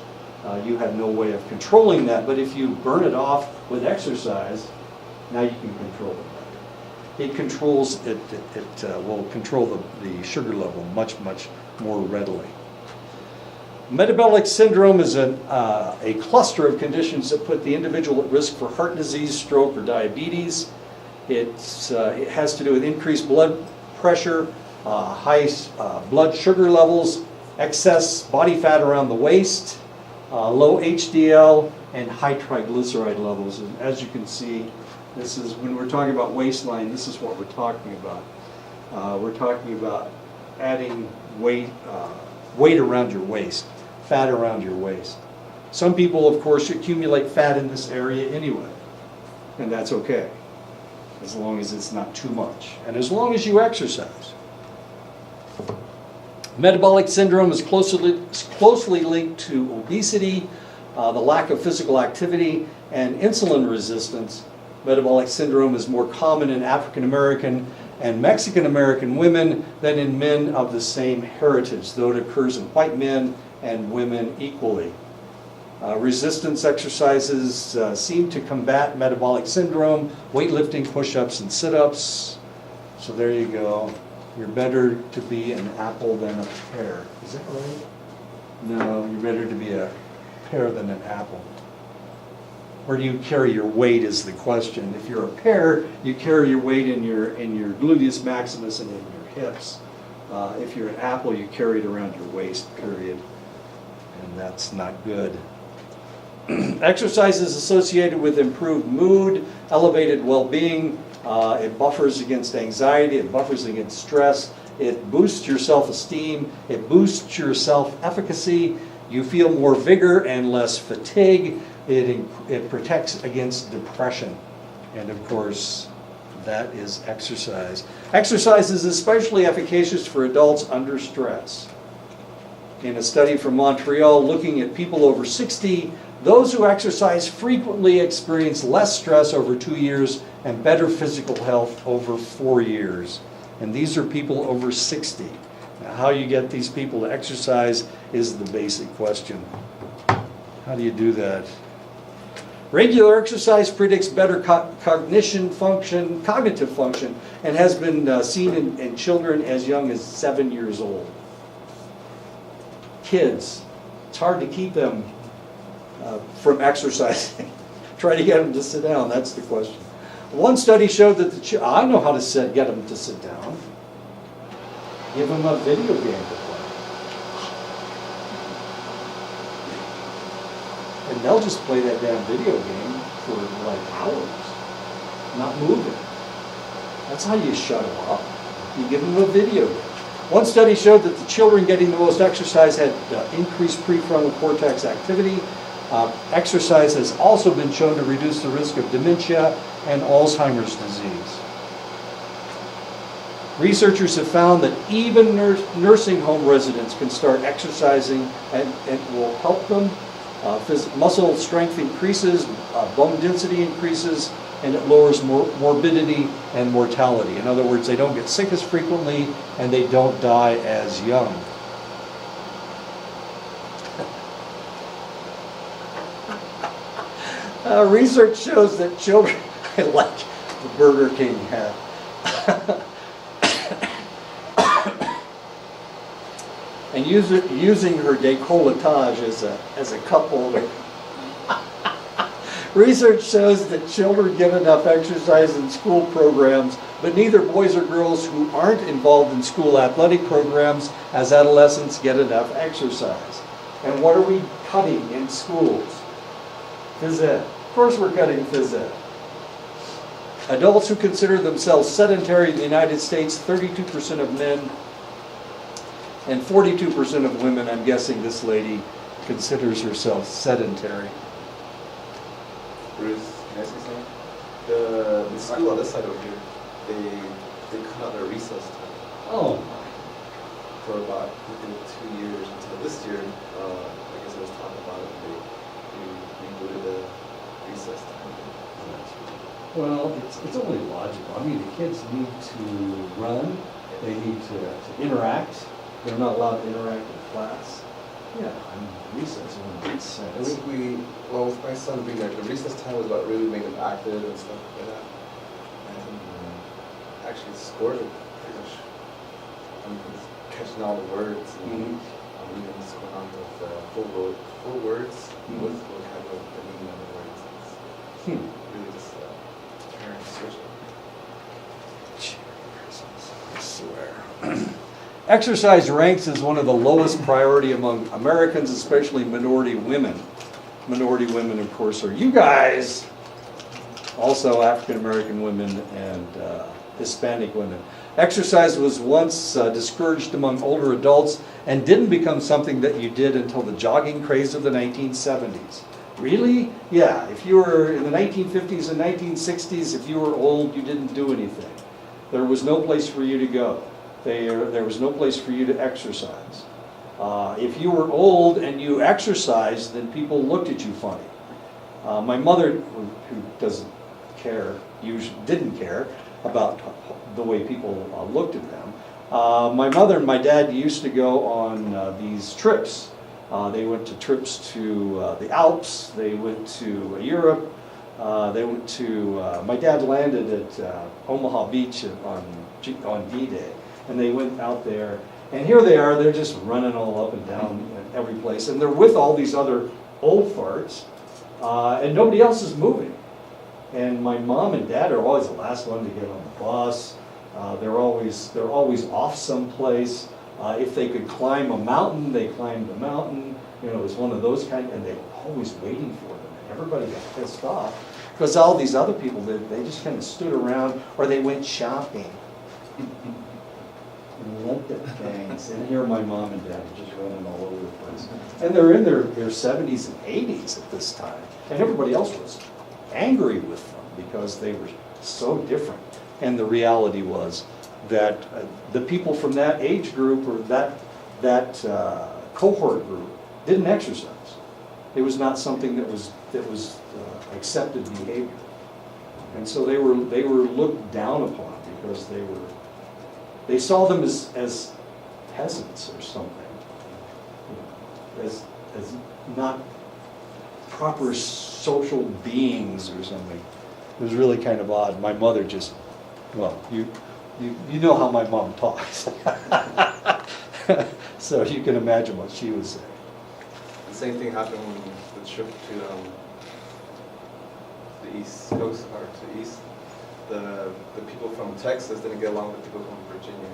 you have no way of controlling that. But if you burn it off with exercise, now you can control it. It controls it will control the sugar level much more readily. Metabolic syndrome is a cluster of conditions that put the individual at risk for heart disease, stroke, or diabetes. It has to do with increased blood pressure, high blood sugar levels, excess body fat around the waist, low HDL, and high triglyceride levels. And as you can see, this is when we're talking about waistline, this is what we're talking about. We're talking about adding weight around your waist, fat around your waist. Some people, of course, accumulate fat in this area anyway, and that's okay, as long as it's not too much, and as long as you exercise. Metabolic syndrome is closely linked to obesity, the lack of physical activity, and insulin resistance. Metabolic syndrome is more common in African American and Mexican American women than in men of the same heritage, though it occurs in white men and women equally. Resistance exercises seem to combat metabolic syndrome, weightlifting, push-ups, and sit-ups. So there you go. You're better to be an apple than a pear. Is that right? No, you're better to be a pear than an apple. Where do you carry your weight is the question. If you're a pear, you carry your weight in your gluteus maximus and in your hips. If you're an apple, you carry it around your waist, period. And that's not good. Exercise is associated with improved mood, elevated well-being. It buffers against anxiety, it buffers against stress, it boosts your self-esteem, it boosts your self-efficacy. You feel more vigor and less fatigue. It protects against depression. And of course, that is exercise. Exercise is especially efficacious for adults under stress. In a study from Montreal looking at people over 60, those who exercise frequently experience less stress over 2 years and better physical health over 4 years. And these are people over 60. Now, how you get these people to exercise is the basic question. How do you do that? Regular exercise predicts better cognitive function, and has been seen in children as young as 7 years old. Kids, it's hard to keep them from exercising. Try to get them to sit down, that's the question. One study showed that I know how to get them to sit down. Give them a video game to play. And they'll just play that damn video game for like hours, not moving. That's how you shut them up. You give them a video game. One study showed that the children getting the most exercise had increased prefrontal cortex activity. Exercise has also been shown to reduce the risk of dementia and Alzheimer's disease. Researchers have found that even nursing home residents can start exercising, and it will help them. Muscle strength increases, bone density increases, and it lowers morbidity and mortality. In other words, they don't get sick as frequently and they don't die as young. Research shows that children, I like the Burger King hat. And using her décolletage as a cup holder. Research shows that children get enough exercise in school programs, but neither boys or girls who aren't involved in school athletic programs as adolescents get enough exercise. And what are we cutting in schools? Phys ed. Of course we're cutting phys ed. Adults who consider themselves sedentary in the United States, 32% of men and 42% of women. I'm guessing this lady considers herself sedentary. Bruce, can I say something? The school on this side over here, they cut out their recess time. Oh. For about 2 years until this year. I guess it was talked about it. They rebooted recess time. Well, it's only logical. I mean, the kids need to run, they need to interact. They're not allowed to interact in class. Yeah, I mean, recess only makes I sense. think well, with my son being there, the recess time was about really making him active and stuff like that. And actually scored it pretty much. I mean, he's catching all the words and even scoring on with full words with vocabulary, the meaning of the words. It's really just turn switch. I swear. Exercise ranks as one of the lowest priority among Americans, especially minority women. Minority women, of course, are you guys, also African American women and Hispanic women. Exercise was once discouraged among older adults and didn't become something that you did until the jogging craze of the 1970s. Really? Yeah, if you were in the 1950s and 1960s, if you were old, you didn't do anything. There was no place for you to go. There was no place for you to exercise. If you were old and you exercised, then people looked at you funny. My mother, who doesn't care, usually didn't care about the way people looked at them. My mother and my dad used to go on these trips. They went to trips to the Alps. They went to Europe. They went to. My dad landed at Omaha Beach on D-Day. And they went out there, and here they are, they're just running all up and down every place, and they're with all these other old farts, and nobody else is moving. And my mom and dad are always the last one to get on the bus. They're always off someplace. If they could climb a mountain, they climbed the mountain. You know, it was one of those kind, and they were always waiting for them. And everybody got pissed off because all these other people, they just kind of stood around, or they went shopping. And looked at things, and here my mom and dad are just running all over the place. And they're in their 70s and 80s at this time. And everybody else was angry with them because they were so different. And the reality was that the people from that age group or that cohort group didn't exercise. It was not something that was accepted behavior. And so they were looked down upon because they saw them as peasants or something, as not proper social beings or something. It was really kind of odd. My mother just, well, you know how my mom talks. So you can imagine what she was saying. The same thing happened with the trip to the East Coast, or to East. The people from Texas didn't get along with people from Virginia.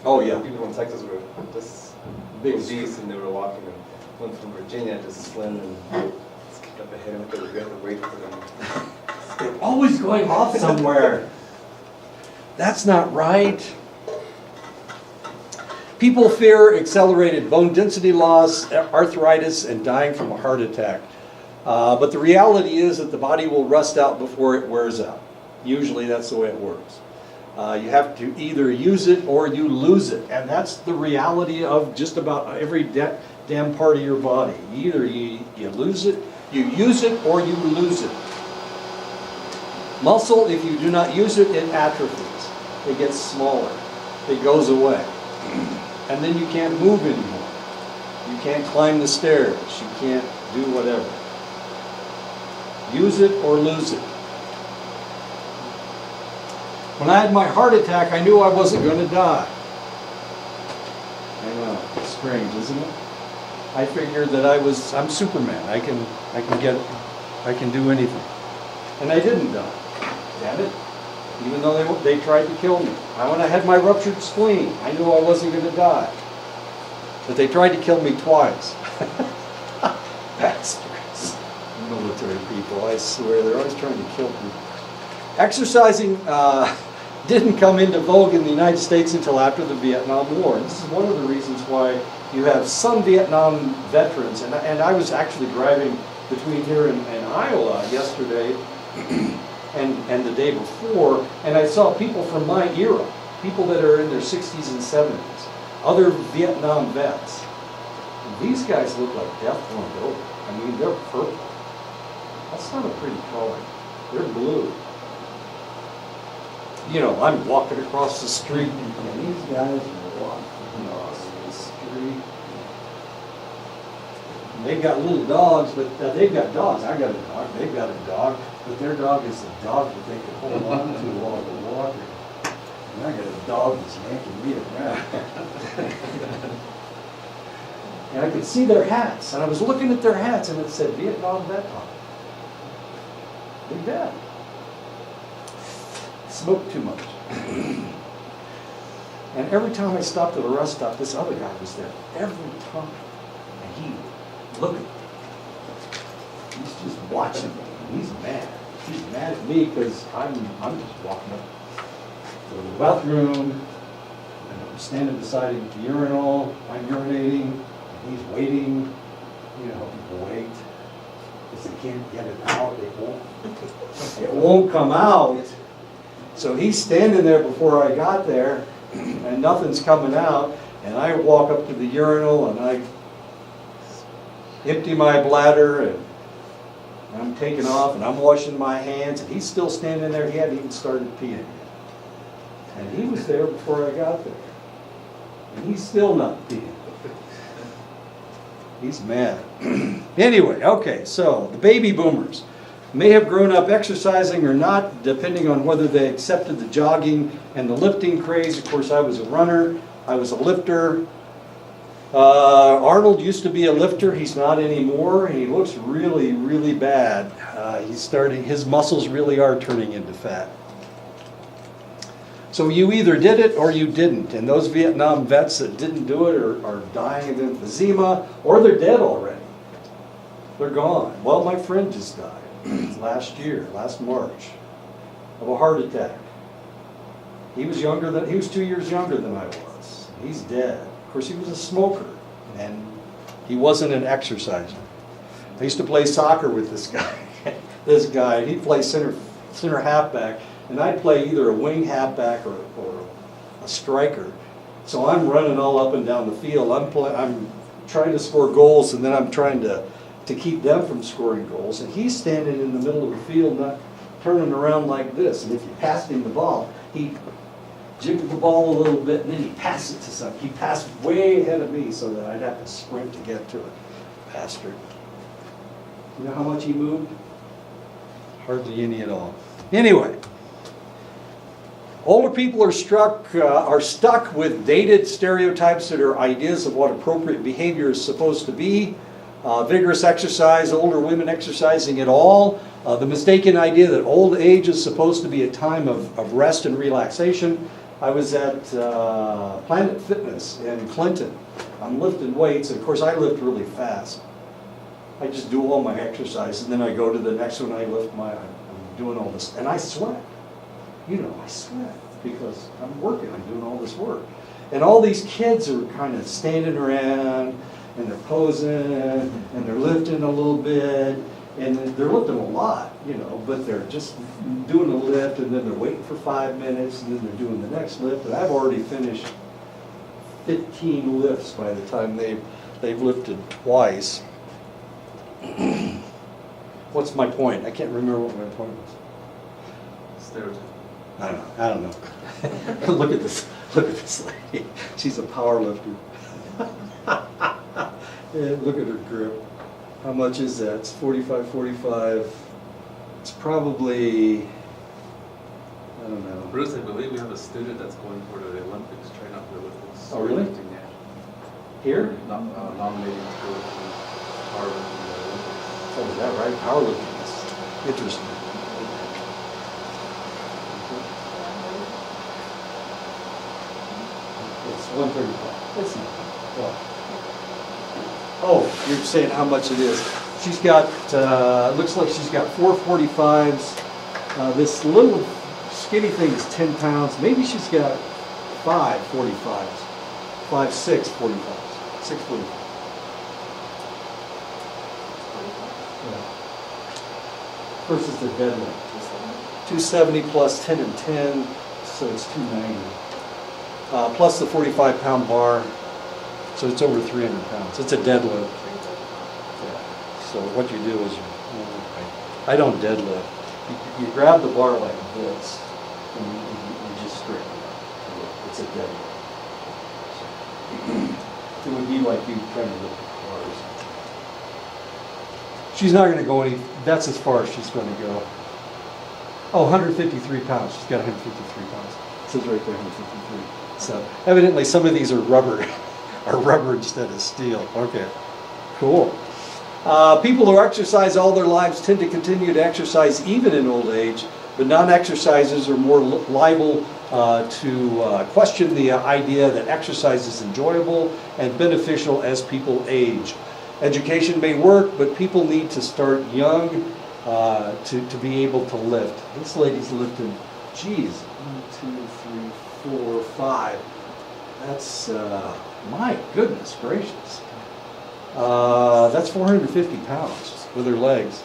Oh yeah. The people from Texas were just Big obese and they were walking, and one from Virginia just slim and skipped up ahead, and we had to wait for them. They're always going off somewhere. That's not right. People fear accelerated bone density loss, arthritis, and dying from a heart attack. But the reality is that the body will rust out before it wears out. Usually that's the way it works. You have to either use it or you lose it. And that's the reality of just about every damn part of your body. Either you lose it, you use it, or you lose it. Muscle, if you do not use it, it atrophies. It gets smaller. It goes away. And then you can't move anymore. You can't climb the stairs. You can't do whatever. Use it or lose it. When I had my heart attack, I knew I wasn't going to die. I know, it's strange, isn't it? I figured that I'm Superman. I can do anything. And I didn't die. Damn it. Even though they tried to kill me. When I had my ruptured spleen, I knew I wasn't going to die. But they tried to kill me twice. Bastards. Military people, I swear, they're always trying to kill people. Exercising didn't come into vogue in the United States until after the Vietnam War. And this is one of the reasons why you have some Vietnam veterans. And I was actually driving between here and Iowa yesterday and the day before, and I saw people from my era, people that are in their 60s and 70s, other Vietnam vets. And these guys look like death warmed over. I mean, they're purple. That's not a pretty color. They're blue. You know, I'm walking across the street. And these guys are walking across the street. They've got little dogs, but they've got dogs. I got a dog. They've got a dog, but their dog is a dog that they can hold on to while they're walking. And I got a dog that's yanking me around. And I could see their hats, and I was looking at their hats, and it said Vietnam vet on it. Big bad. Smoked too much. And every time I stopped at a rest stop, this other guy was there. Every time. And he looked at me. He's just watching me. He's mad. He's mad at me because I'm just walking up to the bathroom, and I'm standing beside him at the urinal. I'm urinating, and he's waiting. You know how people wait because they can't get it out. It won't come out. So he's standing there before I got there, and nothing's coming out. And I walk up to the urinal, and I empty my bladder, and I'm taking off, and I'm washing my hands, and he's still standing there. He hadn't even started peeing yet. And he was there before I got there. And he's still not peeing. He's mad. Anyway, okay, so the baby boomers may have grown up exercising or not, depending on whether they accepted the jogging and the lifting craze. Of course, I was a runner. I was a lifter. Arnold used to be a lifter. He's not anymore. He looks really, really bad. His muscles really are turning into fat. So you either did it or you didn't. And those Vietnam vets that didn't do it are dying of emphysema, or they're dead already. They're gone. Well, my friend just died last March, of a heart attack. He was 2 years younger than I was. He's dead. Of course, he was a smoker, and he wasn't an exerciser. I used to play soccer with this guy. He'd play center halfback, and I'd play either a wing halfback or a striker. So I'm running all up and down the field. I'm trying to score goals, and then I'm trying to keep them from scoring goals. And he's standing in the middle of the field, not turning around like this. And if you passed him the ball, he'd jiggle the ball a little bit, and then he'd pass it to something. He passed way ahead of me so that I'd have to sprint to get to it. Bastard. You know how much he moved? Hardly any at all. Anyway, older people are stuck with dated stereotypes that are ideas of what appropriate behavior is supposed to be. Vigorous exercise, older women exercising at all. The mistaken idea that old age is supposed to be a time of rest and relaxation. I was at Planet Fitness in Clinton. I'm lifting weights, and of course I lift really fast. I just do all my exercise, and then I go to the next one. I'm doing all this, and I sweat. You know, I sweat because I'm working. I'm doing all this work, and all these kids are kind of standing around, and they're posing, and they're lifting a little bit, and they're lifting a lot, you know, but they're just doing a lift, and then they're waiting for 5 minutes, and then they're doing the next lift, and I've already finished 15 lifts by the time they've lifted twice. What's my point? I can't remember what my point was. Stereotype. I don't know. Look at this lady. She's a power lifter. Yeah, look at her grip. How much is that? It's 45. It's probably, I don't know. Bruce, I believe we have a student that's going for the Olympics, trying out for the Olympics. Oh, really? Lifting, yeah. Here? Nominating to go to powerlifting in the Olympics. Oh, is that right? Powerlifting is interesting. It's 135. It's not. Well. Oh, you're saying how much it is. She's got, looks like she's got 4 45s. This little skinny thing is 10 pounds. Maybe she's got 5 45s. 6 45s. 6 45s. Yeah. Versus the deadlift. 270 plus 10 and 10, so it's 290. Plus the 45-pound bar. So it's over 300 pounds. It's a deadlift. Yeah. So what you do is I don't deadlift. You grab the bar like this, and you just straighten it up. It's a deadlift. It would be like you trying to lift a car or something. She's not going to go any, that's as far as she's going to go. Oh, 153 pounds. She's got 153 pounds. It says right there, 153. So evidently some of these are rubber, instead of steel. Okay, cool. People who exercise all their lives tend to continue to exercise even in old age, but non-exercisers are more liable to question the idea that exercise is enjoyable and beneficial as people age. Education may work, but people need to start young to be able to lift. This lady's lifted, geez, 1, 2, 3, 4, 5. That's, my goodness gracious. That's 450 pounds with her legs.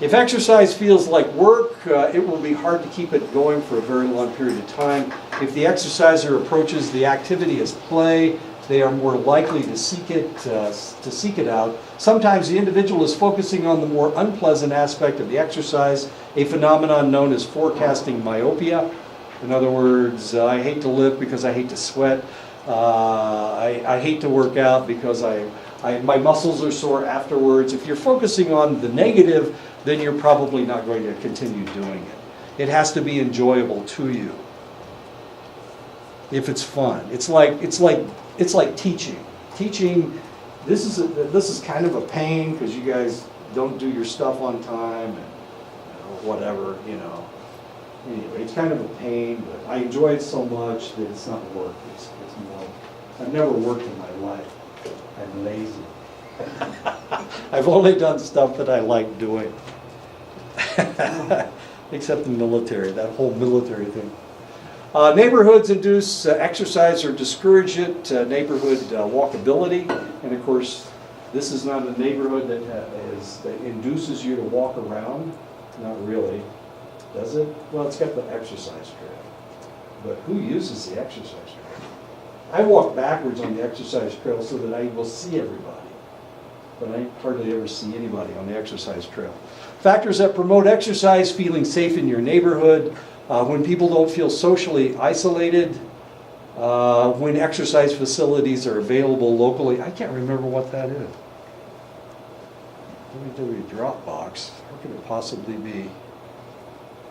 If exercise feels like work, it will be hard to keep it going for a very long period of time. If the exerciser approaches the activity as play, they are more likely to seek it out. Sometimes the individual is focusing on the more unpleasant aspect of the exercise, a phenomenon known as forecasting myopia. In other words, I hate to lift because I hate to sweat. I hate to work out because my muscles are sore afterwards. If you're focusing on the negative, then you're probably not going to continue doing it. It has to be enjoyable to you. If it's fun, it's like teaching. Teaching, this is kind of a pain because you guys don't do your stuff on time and whatever, Anyway, it's kind of a pain, but I enjoy it so much that it's not work. It's more. I've never worked in my life. I'm lazy. I've only done stuff that I like doing. Except the military, that whole military thing. Neighborhoods induce exercise or discourage it, neighborhood walkability. And of course, this is not a neighborhood that induces you to walk around. Not really, does it? Well, it's got the exercise trail. But who uses the exercise trail? I walk backwards on the exercise trail so that I will see everybody. But I hardly ever see anybody on the exercise trail. Factors that promote exercise: feeling safe in your neighborhood, when people don't feel socially isolated, when exercise facilities are available locally. I can't remember what that is. WW Dropbox. What could it possibly be?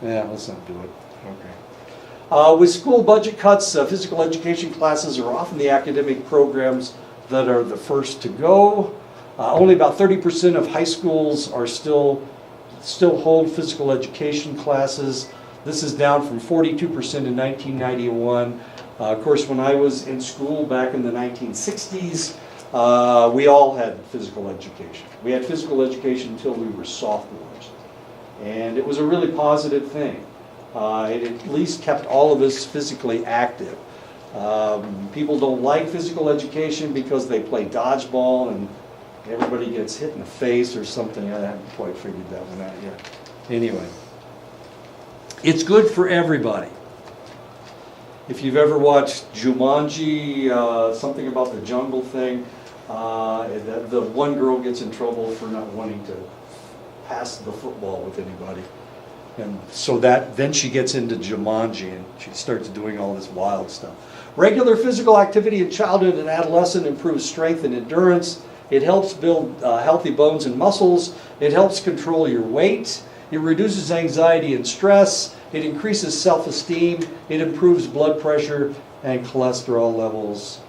Yeah, let's not do it. Okay. With school budget cuts, physical education classes are often the academic programs that are the first to go. Only about 30% of high schools are still hold physical education classes. This is down from 42% in 1991. Of course, when I was in school back in the 1960s, we all had physical education. We had physical education until we were sophomores. And it was a really positive thing. It at least kept all of us physically active. People don't like physical education because they play dodgeball and everybody gets hit in the face or something. I haven't quite figured that one out yet. Anyway, it's good for everybody. If you've ever watched Jumanji, something about the jungle thing, the one girl gets in trouble for not wanting to pass the football with anybody. And so then she gets into Jumanji and she starts doing all this wild stuff. Regular physical activity in childhood and adolescence improves strength and endurance. It helps build healthy bones and muscles. It helps control your weight. It reduces anxiety and stress. It increases self-esteem. It improves blood pressure and cholesterol levels,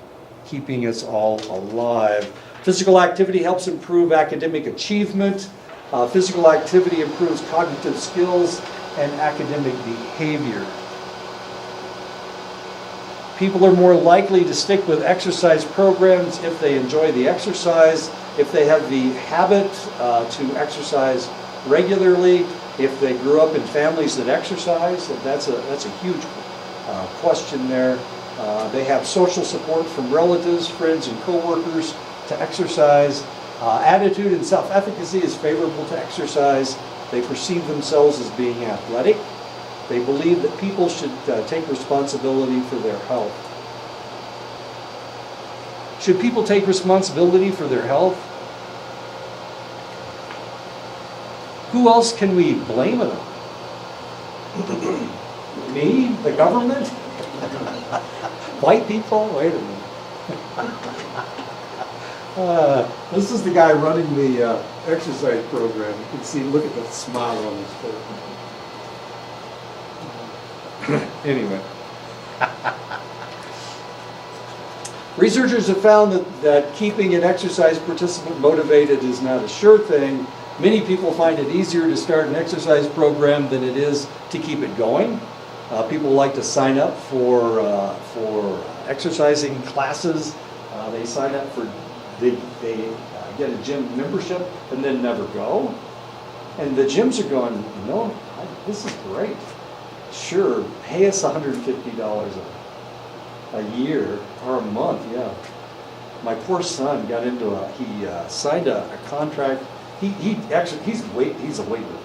keeping us all alive. Physical activity helps improve academic achievement. Physical activity improves cognitive skills and academic behavior. People are more likely to stick with exercise programs if they enjoy the exercise, if they have the habit to exercise regularly, if they grew up in families that exercise. That's a huge question there. They have social support from relatives, friends, and coworkers to exercise. Attitude and self-efficacy is favorable to exercise. They perceive themselves as being athletic. They believe that people should take responsibility for their health. Should people take responsibility for their health? Who else can we blame it on? Me? The government? White people? Wait a minute. This is the guy running the exercise program. You can see, look at the smile on his face. Anyway. Researchers have found that keeping an exercise participant motivated is not a sure thing. Many people find it easier to start an exercise program than it is to keep it going. People like to sign up for exercising classes. They sign up for, they get a gym membership and then never go. And the gyms are going, no, this is great. Sure, pay us $150 a year or a month, yeah. My poor son got into he signed a contract. He's a weightlifter.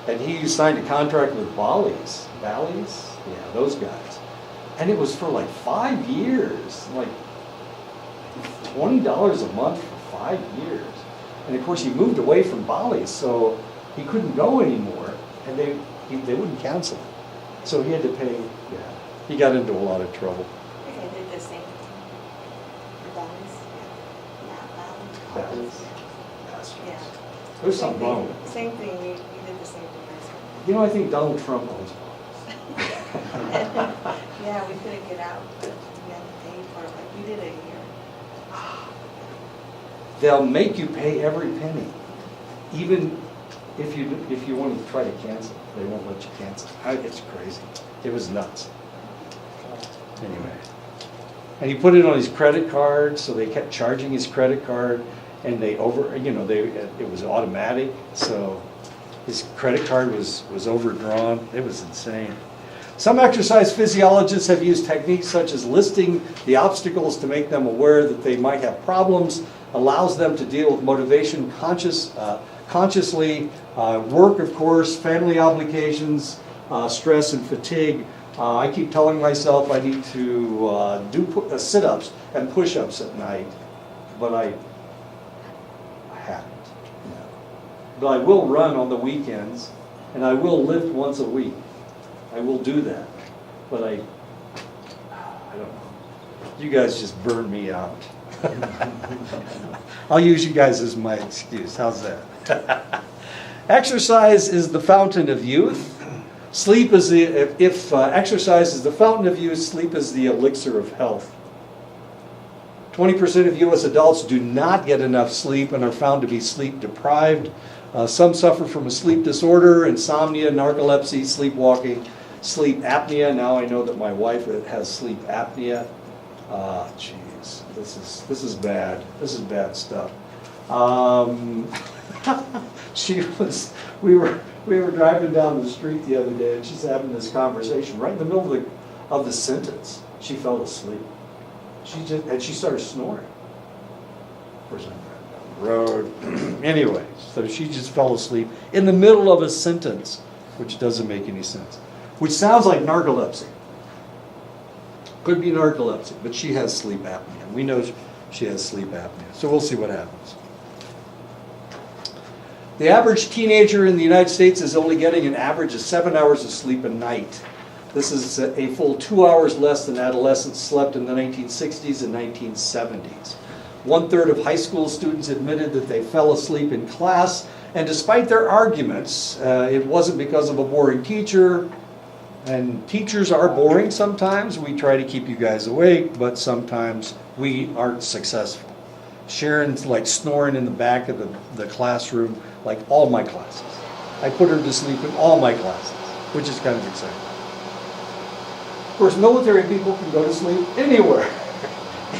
And he signed a contract with Bally's, yeah, those guys. And it was for like 5 years, like $20 a month for 5 years. And of course he moved away from Bally's, so he couldn't go anymore, and they wouldn't cancel it. So he had to pay, yeah, he got into a lot of trouble. They did the same thing. The Bally's, yeah. Bally's. Yeah. There's something wrong with it. Same thing, you did the same thing. You know, I think Donald Trump owns Bally's. Yeah, we couldn't get out, but we had to pay for it, like we did a year. They'll make you pay every penny, even if you want to try to cancel. They won't let you cancel. It's crazy. It was nuts. Anyway, and he put it on his credit card, so they kept charging his credit card, and it was automatic, so his credit card was overdrawn. It was insane. Some exercise physiologists have used techniques such as listing the obstacles to make them aware that they might have problems, allows them to deal with motivation consciously, work, of course, family obligations, stress and fatigue. I keep telling myself I need to do sit-ups and push-ups at night, but I haven't. No. But I will run on the weekends, and I will lift once a week. I will do that, but I don't know. You guys just burn me out. I'll use you guys as my excuse. How's that? Exercise is the fountain of youth. Sleep is if exercise is the fountain of youth, sleep is the elixir of health. 20% of U.S. adults do not get enough sleep and are found to be sleep deprived. Some suffer from a sleep disorder, insomnia, narcolepsy, sleepwalking, sleep apnea. Now I know that my wife has sleep apnea. Jeez, this is bad. This is bad stuff. We were driving down the street the other day, and she's having this conversation right in the middle of the sentence. She fell asleep. She started snoring. Of course, I'm driving down the road. Anyway, so she just fell asleep in the middle of a sentence, which doesn't make any sense. Which sounds like narcolepsy. Could be narcolepsy, but she has sleep apnea. We know she has sleep apnea, so we'll see what happens. The average teenager in the United States is only getting an average of 7 hours of sleep a night. This is a full 2 hours less than adolescents slept in the 1960s and 1970s. 1/3 of high school students admitted that they fell asleep in class, and despite their arguments, it wasn't because of a boring teacher. And teachers are boring sometimes. We try to keep you guys awake, but sometimes we aren't successful. Sharon's like snoring in the back of the classroom, like all my classes. I put her to sleep in all my classes, which is kind of exciting. Of course, military people can go to sleep anywhere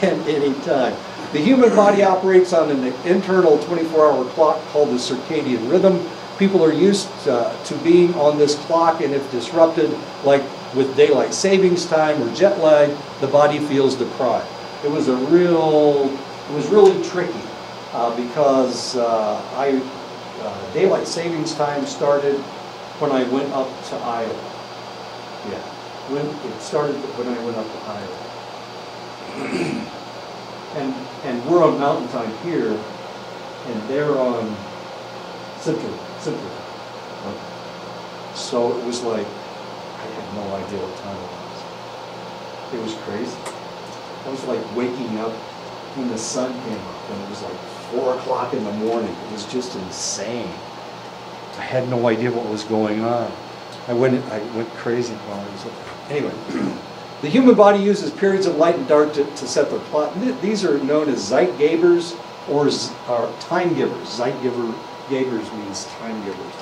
and any time. The human body operates on an internal 24-hour clock called the circadian rhythm. People are used to being on this clock, and if disrupted, like with daylight savings time or jet lag, the body feels deprived. It was really tricky because daylight savings time started when I went up to Iowa. Yeah, it started when I went up to Iowa. And we're on mountain time here, and they're on Central. So it was like, I had no idea what time it was. It was crazy. I was like waking up when the sun came up, and it was like 4 o'clock in the morning. It was just insane. I had no idea what was going on. I went crazy while I was up there. Anyway, the human body uses periods of light and dark to set the clock. These are known as Zeitgebers or time givers. Zeitgebers means time givers.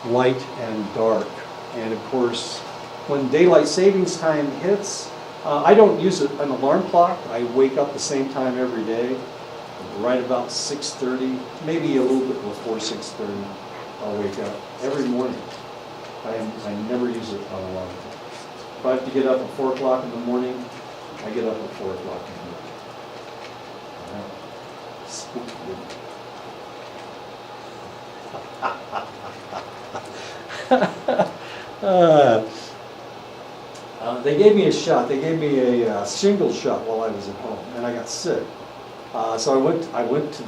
Light and dark. And of course, when daylight savings time hits, I don't use an alarm clock. I wake up the same time every day, right about 6:30, maybe a little bit before 6:30. I'll wake up every morning. I never use an alarm clock. If I have to get up at 4 o'clock in the morning, I get up at 4 o'clock in the morning. Spooky. They gave me a shot. They gave me a shingle shot while I was at home, and I got sick. So I went to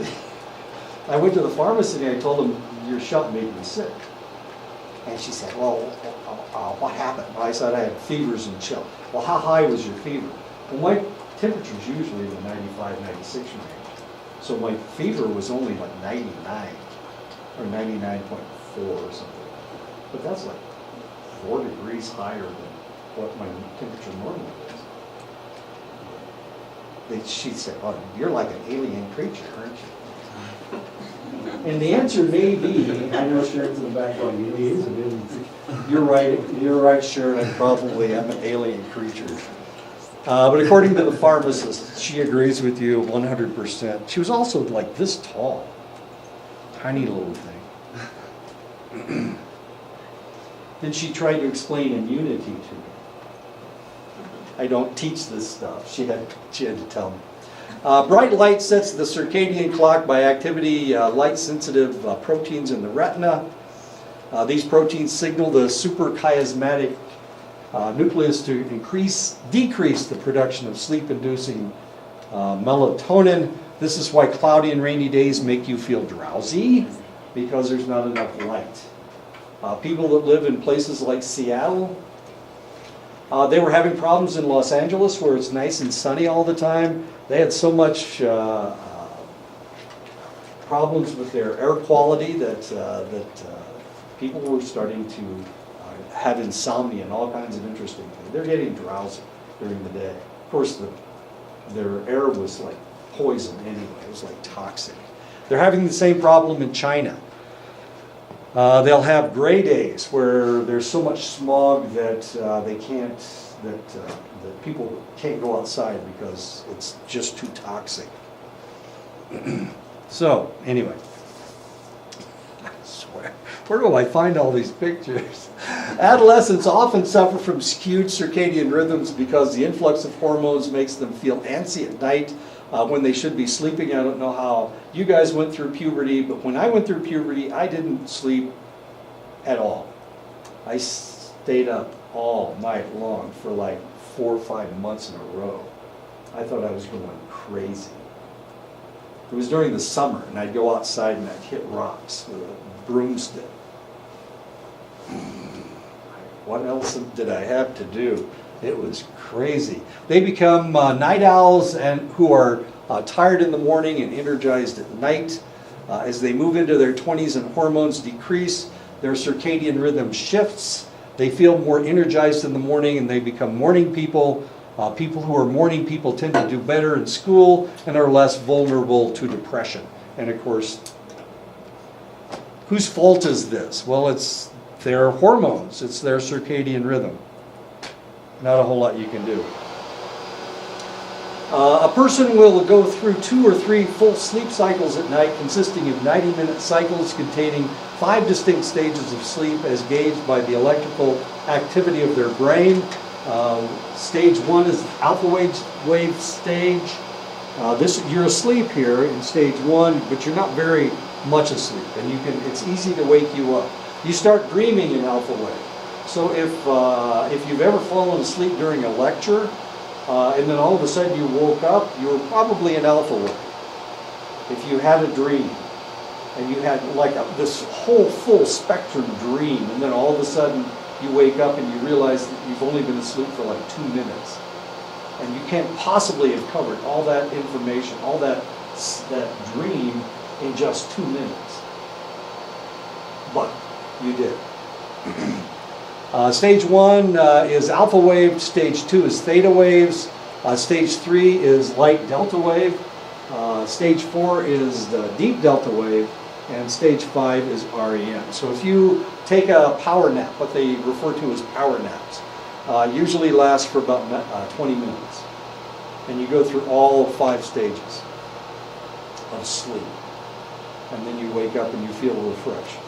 the pharmacy and I told them, your shot made me sick. And she said, well, what happened? I said I had fevers and chill. Well, how high was your fever? Well, my temperature's usually in the 95, 96 range. So my fever was only like 99 or 99.4 or something. But that's like 4 degrees higher than what my temperature normally is. She said, oh, you're like an alien creature, aren't you? And the answer may be, I know Sharon's in the back going, he is an alien creature. You're right, Sharon, I probably am an alien creature. But according to the pharmacist, she agrees with you 100%. She was also like this tall, tiny little thing. Then she tried to explain immunity to me. I don't teach this stuff. She had to tell me. Bright light sets the circadian clock by activity light-sensitive proteins in the retina. These proteins signal the suprachiasmatic nucleus to decrease the production of sleep-inducing melatonin. This is why cloudy and rainy days make you feel drowsy, because there's not enough light. People that live in places like Seattle, they were having problems in Los Angeles where it's nice and sunny all the time. They had so much problems with their air quality that people were starting to have insomnia and all kinds of interesting things. They're getting drowsy during the day. Of course, their air was like poison anyway. It was like toxic. They're having the same problem in China. They'll have gray days where there's so much smog that that people can't go outside because it's just too toxic. So, anyway, I swear, where do I find all these pictures? Adolescents often suffer from skewed circadian rhythms because the influx of hormones makes them feel antsy at night when they should be sleeping. I don't know how you guys went through puberty, but when I went through puberty, I didn't sleep at all. I stayed up all night long for like 4 or 5 months in a row. I thought I was going crazy. It was during the summer, and I'd go outside and I'd hit rocks with a broomstick. What else did I have to do? It was crazy. They become night owls and who are tired in the morning and energized at night. As they move into their 20s and hormones decrease, their circadian rhythm shifts. They feel more energized in the morning and they become morning people. People who are morning people tend to do better in school and are less vulnerable to depression. And of course, whose fault is this? Well, it's their hormones. It's their circadian rhythm. Not a whole lot you can do. A person will go through 2 or 3 full sleep cycles at night, consisting of 90-minute cycles containing 5 distinct stages of sleep as gauged by the electrical activity of their brain. Stage 1 is alpha wave stage. You're asleep here in stage 1, but you're not very much asleep, and it's easy to wake you up. You start dreaming in alpha wave. So if you've ever fallen asleep during a lecture, and then all of a sudden you woke up, you were probably in alpha wave. If you had a dream. and you had like this whole full spectrum dream, and then all of a sudden you wake up and you realize that you've only been asleep for like 2 minutes. And you can't possibly have covered all that information, all that dream in just 2 minutes. But you did. Stage 1 is alpha wave, stage 2 is theta waves, stage 3 is light delta wave, stage 4 is the deep delta wave, and stage 5 is REM. So if you take a power nap, what they refer to as power naps, usually last for about 20 minutes. And you go through all 5 stages of sleep. And then you wake up and you feel refreshed.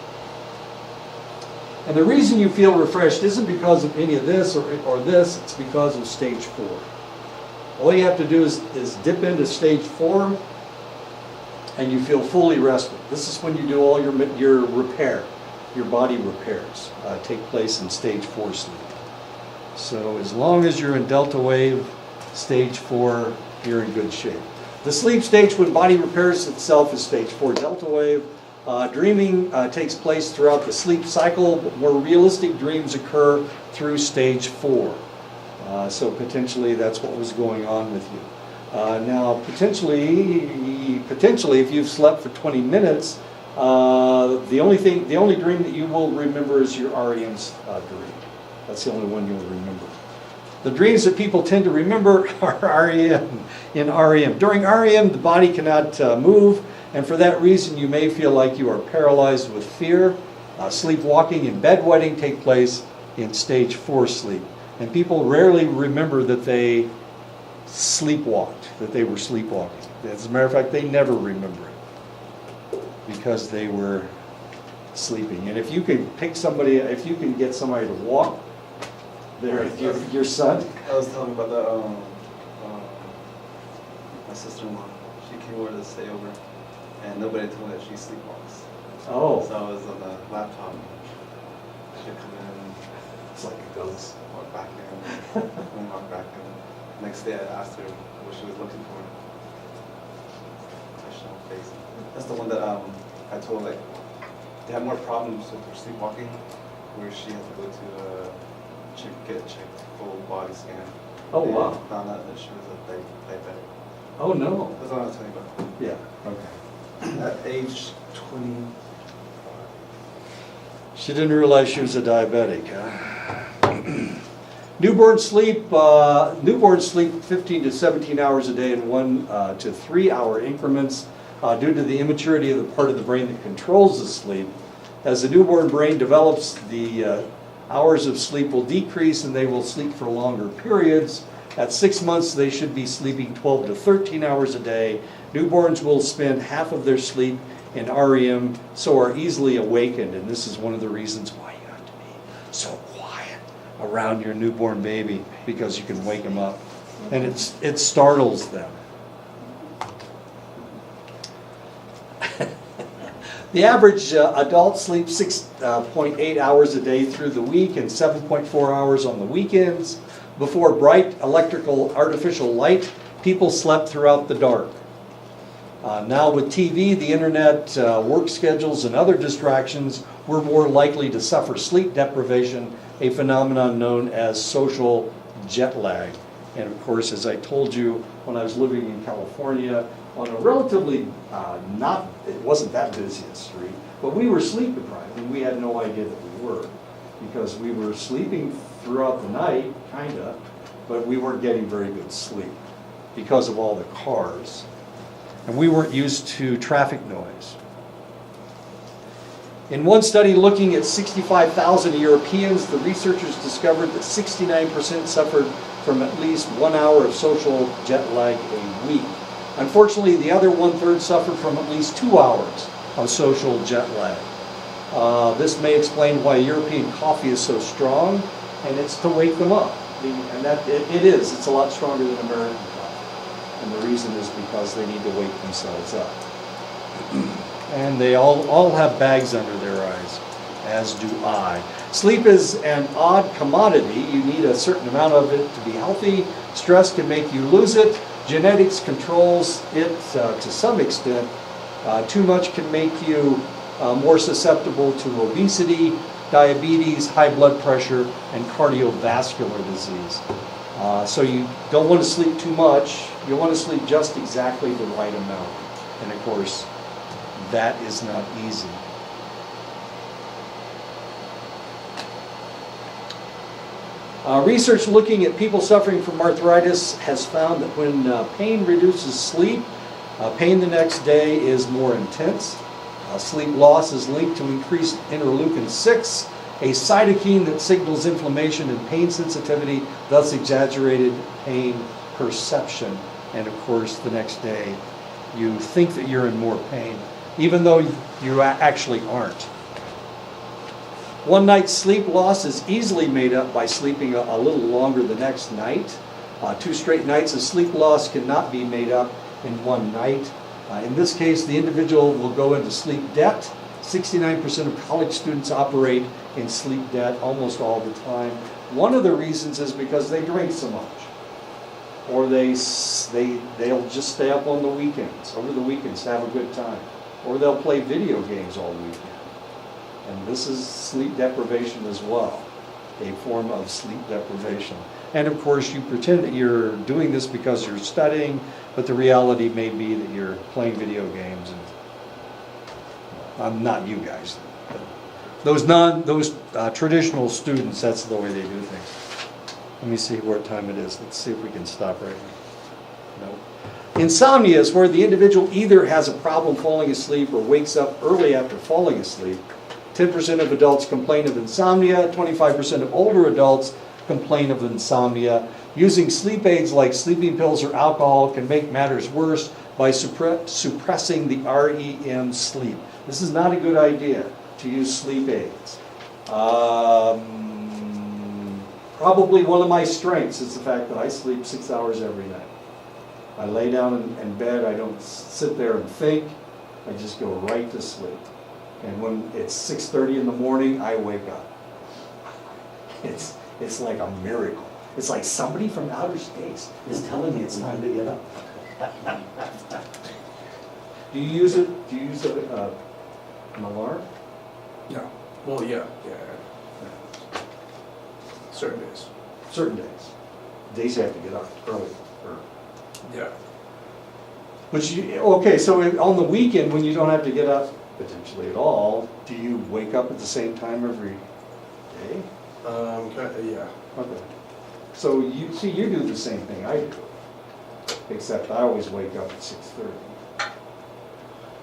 And the reason you feel refreshed isn't because of any of this or this, it's because of stage 4. All you have to do is dip into stage 4 and you feel fully rested. This is when you do all your repair, your body repairs take place in stage 4 sleep. So as long as you're in delta wave, stage 4, you're in good shape. The sleep stage when body repairs itself is stage 4 delta wave. Dreaming takes place throughout the sleep cycle, but more realistic dreams occur through stage 4. So potentially that's what was going on with you. Now potentially if you've slept for 20 minutes, the only dream that you will remember is your REM's dream. That's the only one you'll remember. The dreams that people tend to remember are in REM. During REM, the body cannot move, and for that reason, you may feel like you are paralyzed with fear. Sleepwalking and bedwetting take place in stage 4 sleep. And people rarely remember that they sleepwalked, that they were sleepwalking. As a matter of fact, they never remember it because they were sleeping. And if you can get somebody to walk, your son. I was telling about that. My sister-in-law, she came over to stay over, and nobody told me that she sleepwalks. Oh. So I was on the laptop. She'd come in, It's like a ghost. walk back in, and walk back in. Next day, I asked her what she was looking for. Touched on her face. That's the one that I told, like, they have more problems with her sleepwalking, where she had to go to get checked full body scan. Oh, and wow. Found out that she was a diabetic. Oh, no. That's what I was telling you about. Yeah, okay. At age 20. She didn't realize she was a diabetic, huh? Newborn sleep 15 to 17 hours a day in 1 to 3 hour increments due to the immaturity of the part of the brain that controls the sleep. As the newborn brain develops, the hours of sleep will decrease and they will sleep for longer periods. At 6 months, they should be sleeping 12 to 13 hours a day. Newborns will spend half of their sleep in REM, so are easily awakened. And this is one of the reasons why you have to be so quiet around your newborn baby, because you can wake them up. And it startles them. The average adult sleeps 6.8 hours a day through the week and 7.4 hours on the weekends. Before bright artificial light, people slept throughout the dark. Now with TV, the internet, work schedules, and other distractions, we're more likely to suffer sleep deprivation, a phenomenon known as social jet lag. And of course, as I told you, when I was living in California, on a relatively it wasn't that busy a street, but we were sleep deprived, and we had no idea that we were, because we were sleeping throughout the night, kinda, but we weren't getting very good sleep because of all the cars. And we weren't used to traffic noise. In one study looking at 65,000 Europeans, the researchers discovered that 69% suffered from at least 1 hour of social jet lag a week. Unfortunately, the other 1/3 suffered from at least 2 hours of social jet lag. This may explain why European coffee is so strong, and it's to wake them up. And that it is. It's a lot stronger than American coffee. And the reason is because they need to wake themselves up. And they all have bags under their eyes, as do I. Sleep is an odd commodity. You need a certain amount of it to be healthy. Stress can make you lose it. Genetics controls it to some extent. Too much can make you more susceptible to obesity, diabetes, high blood pressure, and cardiovascular disease. So you don't want to sleep too much. You want to sleep just exactly the right amount. And of course, that is not easy. Research looking at people suffering from arthritis has found that when pain reduces sleep, pain the next day is more intense. Sleep loss is linked to increased interleukin-6, a cytokine that signals inflammation and pain sensitivity, thus exaggerated pain perception. And of course, the next day, you think that you're in more pain, even though you actually aren't. One night's sleep loss is easily made up by sleeping a little longer the next night. 2 straight nights of sleep loss cannot be made up in one night. In this case, the individual will go into sleep debt. 69% of college students operate in sleep debt almost all the time. One of the reasons is because they drink so much, or they'll just stay up on the weekends, over the weekends, to have a good time, or they'll play video games all weekend. And this is sleep deprivation as well, a form of sleep deprivation. And of course, you pretend that you're doing this because you're studying, but the reality may be that you're playing video games. And I'm not you guys, but those traditional students, that's the way they do things. Let me see what time it is. Let's see if we can stop right now. Nope. Insomnia is where the individual either has a problem falling asleep or wakes up early after falling asleep. 10% of adults complain of insomnia. 25% of older adults complain of insomnia. Using sleep aids like sleeping pills or alcohol can make matters worse by suppressing the REM sleep. This is not a good idea to use sleep aids. Probably one of my strengths is the fact that I sleep 6 hours every night. I lay down in bed, I don't sit there and think, I just go right to sleep. And when it's 6:30 in the morning, I wake up. It's like a miracle. It's like somebody from outer space is telling me it's time to get up. Do you use it? Do you use an alarm? No. Well, yeah. Certain days. Certain days. Days you have to get up early. Yeah. Okay, so on the weekend when you don't have to get up potentially at all, do you wake up at the same time every day? Yeah. Okay. So you do the same thing I do, except I always wake up at 6:30.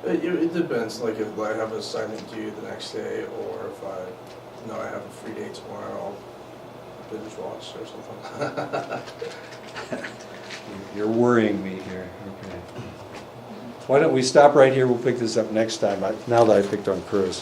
It depends, like if I have an assignment due the next day, or if I know I have a free day tomorrow, I'll binge watch or something. You're worrying me here. Okay. Why don't we stop right here? We'll pick this up next time, now that I picked on Chris.